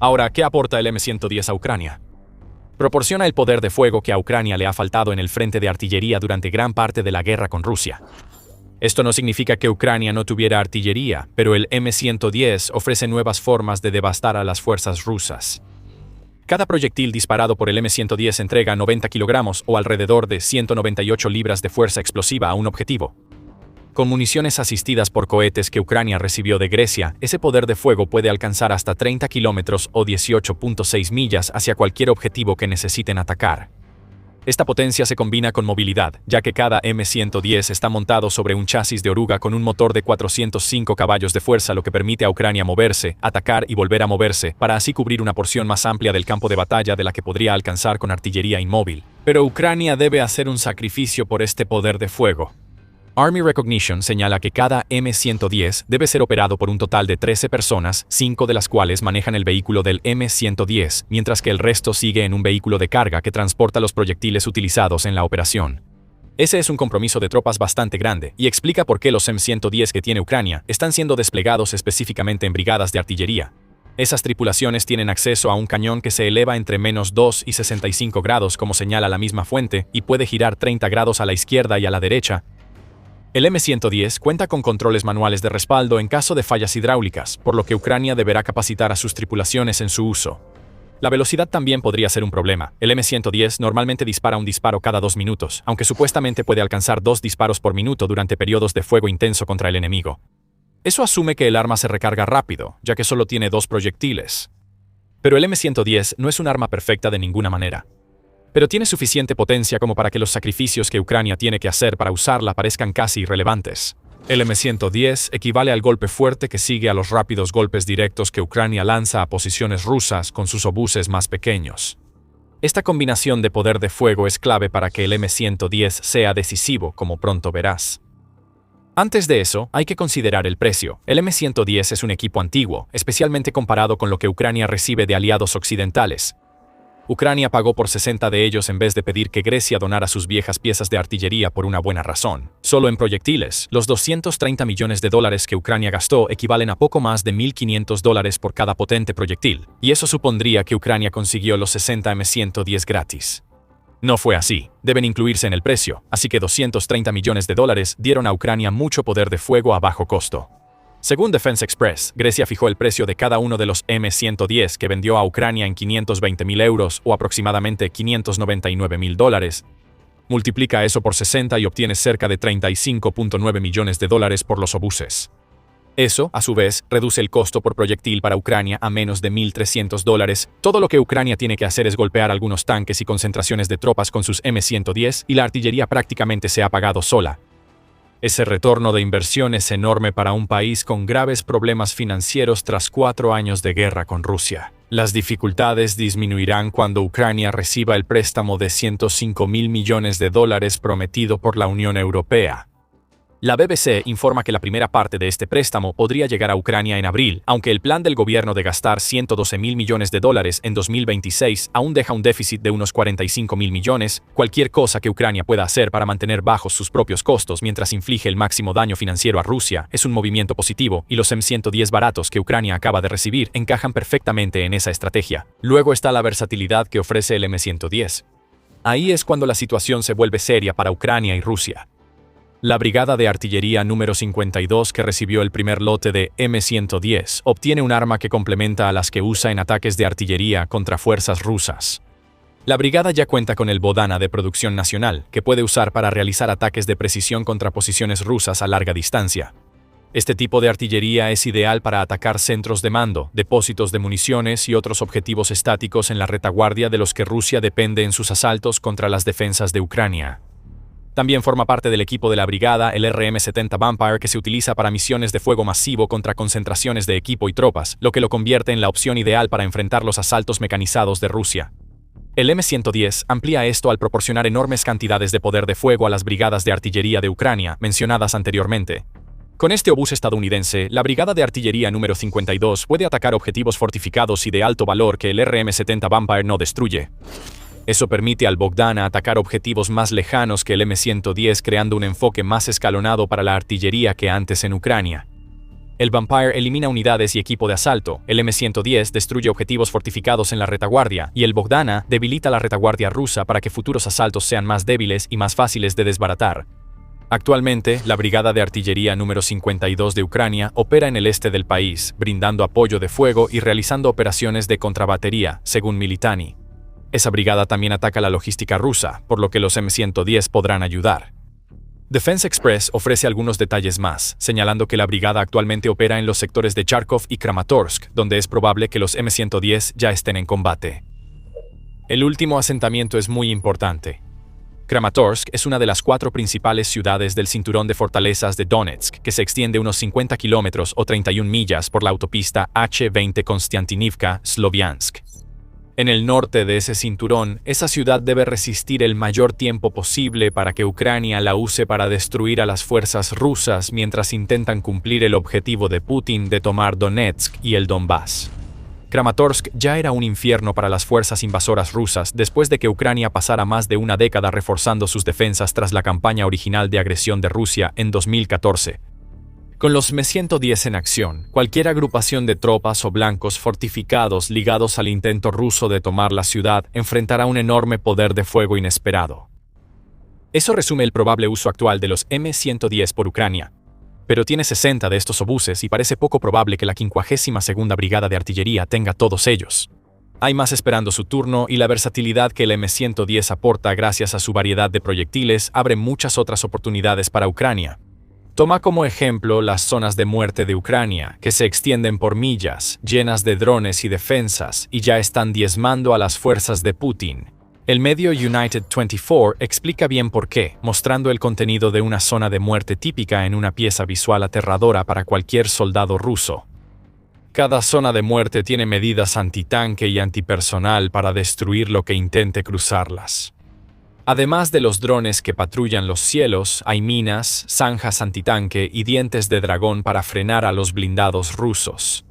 Ahora, ¿qué aporta el M110 a Ucrania? Proporciona el poder de fuego que a Ucrania le ha faltado en el frente de artillería durante gran parte de la guerra con Rusia. Esto no significa que Ucrania no tuviera artillería, pero el M110 ofrece nuevas formas de devastar a las fuerzas rusas. Cada proyectil disparado por el M110 entrega 90 kilogramos o alrededor de 198 libras de fuerza explosiva a un objetivo. Con municiones asistidas por cohetes que Ucrania recibió de Grecia, ese poder de fuego puede alcanzar hasta 30 kilómetros o 18.6 millas hacia cualquier objetivo que necesiten atacar. Esta potencia se combina con movilidad, ya que cada M110 está montado sobre un chasis de oruga con un motor de 405 caballos de fuerza, lo que permite a Ucrania moverse, atacar y volver a moverse, para así cubrir una porción más amplia del campo de batalla de la que podría alcanzar con artillería inmóvil. Pero Ucrania debe hacer un sacrificio por este poder de fuego. Army Recognition señala que cada M110 debe ser operado por un total de 13 personas, 5 de las cuales manejan el vehículo del M110, mientras que el resto sigue en un vehículo de carga que transporta los proyectiles utilizados en la operación. Ese es un compromiso de tropas bastante grande, y explica por qué los M110 que tiene Ucrania están siendo desplegados específicamente en brigadas de artillería. Esas tripulaciones tienen acceso a un cañón que se eleva entre -2 y 65 grados, como señala la misma fuente, y puede girar 30 grados a la izquierda y a la derecha. El M-110 cuenta con controles manuales de respaldo en caso de fallas hidráulicas, por lo que Ucrania deberá capacitar a sus tripulaciones en su uso. La velocidad también podría ser un problema. El M-110 normalmente dispara un disparo cada 2 minutos, aunque supuestamente puede alcanzar 2 disparos por minuto durante periodos de fuego intenso contra el enemigo. Eso asume que el arma se recarga rápido, ya que solo tiene 2 proyectiles. Pero el M-110 no es un arma perfecta de ninguna manera. Pero tiene suficiente potencia como para que los sacrificios que Ucrania tiene que hacer para usarla parezcan casi irrelevantes. El M-110 equivale al golpe fuerte que sigue a los rápidos golpes directos que Ucrania lanza a posiciones rusas con sus obuses más pequeños. Esta combinación de poder de fuego es clave para que el M-110 sea decisivo, como pronto verás. Antes de eso, hay que considerar el precio. El M-110 es un equipo antiguo, especialmente comparado con lo que Ucrania recibe de aliados occidentales. Ucrania pagó por 60 de ellos en vez de pedir que Grecia donara sus viejas piezas de artillería por una buena razón. Solo en proyectiles, los $230 millones que Ucrania gastó equivalen a poco más de $1.500 por cada potente proyectil, y eso supondría que Ucrania consiguió los 60 M-110 gratis. No fue así, deben incluirse en el precio, así que $230 millones dieron a Ucrania mucho poder de fuego a bajo costo. Según Defense Express, Grecia fijó el precio de cada uno de los M-110 que vendió a Ucrania en €520.000 o aproximadamente $599.000. Multiplica eso por 60 y obtienes cerca de $35.9 millones por los obuses. Eso, a su vez, reduce el costo por proyectil para Ucrania a menos de $1.300. Todo lo que Ucrania tiene que hacer es golpear algunos tanques y concentraciones de tropas con sus M-110 y la artillería prácticamente se ha pagado sola. Ese retorno de inversión es enorme para un país con graves problemas financieros tras 4 años de guerra con Rusia. Las dificultades disminuirán cuando Ucrania reciba el préstamo de $105.000 millones prometido por la Unión Europea. La BBC informa que la primera parte de este préstamo podría llegar a Ucrania en abril, aunque el plan del gobierno de gastar $112.000 millones en 2026 aún deja un déficit de unos $45.000 millones. Cualquier cosa que Ucrania pueda hacer para mantener bajos sus propios costos mientras inflige el máximo daño financiero a Rusia es un movimiento positivo, y los M-110 baratos que Ucrania acaba de recibir encajan perfectamente en esa estrategia. Luego está la versatilidad que ofrece el M-110. Ahí es cuando la situación se vuelve seria para Ucrania y Rusia. La Brigada de Artillería número 52, que recibió el primer lote de M-110, obtiene un arma que complementa a las que usa en ataques de artillería contra fuerzas rusas. La brigada ya cuenta con el Bodana de producción nacional, que puede usar para realizar ataques de precisión contra posiciones rusas a larga distancia. Este tipo de artillería es ideal para atacar centros de mando, depósitos de municiones y otros objetivos estáticos en la retaguardia de los que Rusia depende en sus asaltos contra las defensas de Ucrania. También forma parte del equipo de la brigada el RM-70 Vampire, que se utiliza para misiones de fuego masivo contra concentraciones de equipo y tropas, lo que lo convierte en la opción ideal para enfrentar los asaltos mecanizados de Rusia. El M-110 amplía esto al proporcionar enormes cantidades de poder de fuego a las brigadas de artillería de Ucrania, mencionadas anteriormente. Con este obús estadounidense, la Brigada de Artillería número 52 puede atacar objetivos fortificados y de alto valor que el RM-70 Vampire no destruye. Eso permite al Bogdana atacar objetivos más lejanos que el M-110, creando un enfoque más escalonado para la artillería que antes en Ucrania. El Vampire elimina unidades y equipo de asalto, el M-110 destruye objetivos fortificados en la retaguardia, y el Bogdana debilita la retaguardia rusa para que futuros asaltos sean más débiles y más fáciles de desbaratar. Actualmente, la Brigada de Artillería número 52 de Ucrania opera en el este del país, brindando apoyo de fuego y realizando operaciones de contrabatería, según Militani. Esa brigada también ataca la logística rusa, por lo que los M-110 podrán ayudar. Defense Express ofrece algunos detalles más, señalando que la brigada actualmente opera en los sectores de Charkov y Kramatorsk, donde es probable que los M-110 ya estén en combate. El último asentamiento es muy importante. Kramatorsk es una de las 4 principales ciudades del cinturón de fortalezas de Donetsk, que se extiende unos 50 kilómetros o 31 millas por la autopista H-20 Konstantinivka-Sloviansk. En el norte de ese cinturón, esa ciudad debe resistir el mayor tiempo posible para que Ucrania la use para destruir a las fuerzas rusas mientras intentan cumplir el objetivo de Putin de tomar Donetsk y el Donbass. Kramatorsk ya era un infierno para las fuerzas invasoras rusas después de que Ucrania pasara más de una década reforzando sus defensas tras la campaña original de agresión de Rusia en 2014. Con los M-110 en acción, cualquier agrupación de tropas o blancos fortificados ligados al intento ruso de tomar la ciudad enfrentará un enorme poder de fuego inesperado. Eso resume el probable uso actual de los M110 por Ucrania. Pero tiene 60 de estos obuses y parece poco probable que la 52ª Brigada de Artillería tenga todos ellos. Hay más esperando su turno y la versatilidad que el M110 aporta gracias a su variedad de proyectiles abre muchas otras oportunidades para Ucrania. Toma como ejemplo las zonas de muerte de Ucrania, que se extienden por millas, llenas de drones y defensas, y ya están diezmando a las fuerzas de Putin. El medio United 24 explica bien por qué, mostrando el contenido de una zona de muerte típica en una pieza visual aterradora para cualquier soldado ruso. Cada zona de muerte tiene medidas antitanque y antipersonal para destruir lo que intente cruzarlas. Además de los drones que patrullan los cielos, hay minas, zanjas antitanque y dientes de dragón para frenar a los blindados rusos.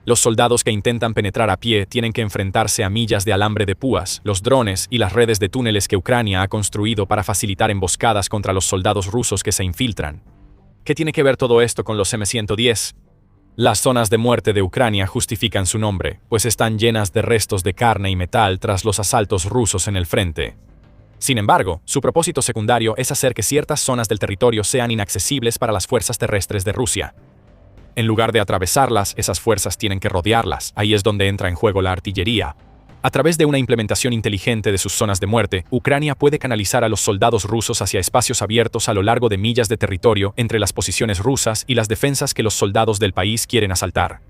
Los soldados que intentan penetrar a pie tienen que enfrentarse a millas de alambre de púas, los drones y las redes de túneles que Ucrania ha construido para facilitar emboscadas contra los soldados rusos que se infiltran. ¿Qué tiene que ver todo esto con los M110? Las zonas de muerte de Ucrania justifican su nombre, pues están llenas de restos de carne y metal tras los asaltos rusos en el frente. Sin embargo, su propósito secundario es hacer que ciertas zonas del territorio sean inaccesibles para las fuerzas terrestres de Rusia. En lugar de atravesarlas, esas fuerzas tienen que rodearlas. Ahí es donde entra en juego la artillería. A través de una implementación inteligente de sus zonas de muerte, Ucrania puede canalizar a los soldados rusos hacia espacios abiertos a lo largo de millas de territorio entre las posiciones rusas y las defensas que los soldados del país quieren asaltar.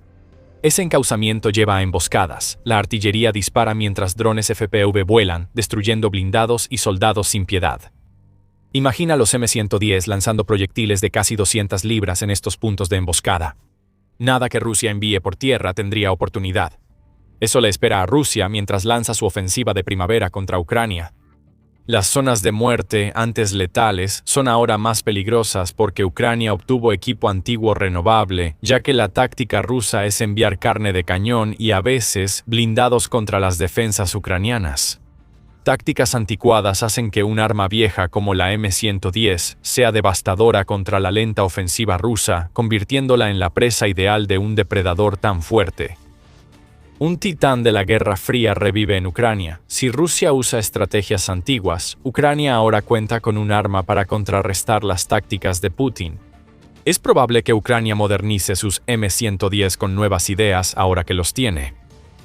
Ese encauzamiento lleva a emboscadas. La artillería dispara mientras drones FPV vuelan, destruyendo blindados y soldados sin piedad. Imagina los M110 lanzando proyectiles de casi 200 libras en estos puntos de emboscada. Nada que Rusia envíe por tierra tendría oportunidad. Eso le espera a Rusia mientras lanza su ofensiva de primavera contra Ucrania. Las zonas de muerte, antes letales, son ahora más peligrosas porque Ucrania obtuvo equipo antiguo renovable, ya que la táctica rusa es enviar carne de cañón y a veces blindados contra las defensas ucranianas. Tácticas anticuadas hacen que un arma vieja como la M110 sea devastadora contra la lenta ofensiva rusa, convirtiéndola en la presa ideal de un depredador tan fuerte. Un titán de la Guerra Fría revive en Ucrania. Si Rusia usa estrategias antiguas, Ucrania ahora cuenta con un arma para contrarrestar las tácticas de Putin. Es probable que Ucrania modernice sus M110 con nuevas ideas ahora que los tiene.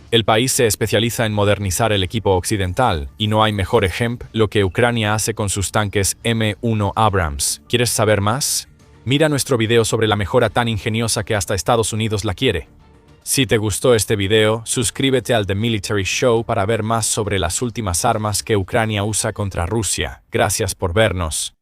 El país se especializa en modernizar el equipo occidental, y no hay mejor ejemplo lo que Ucrania hace con sus tanques M1 Abrams. ¿Quieres saber más? Mira nuestro video sobre la mejora tan ingeniosa que hasta Estados Unidos la quiere. Si te gustó este video, suscríbete al The Military Show para ver más sobre las últimas armas que Ucrania usa contra Rusia. Gracias por vernos.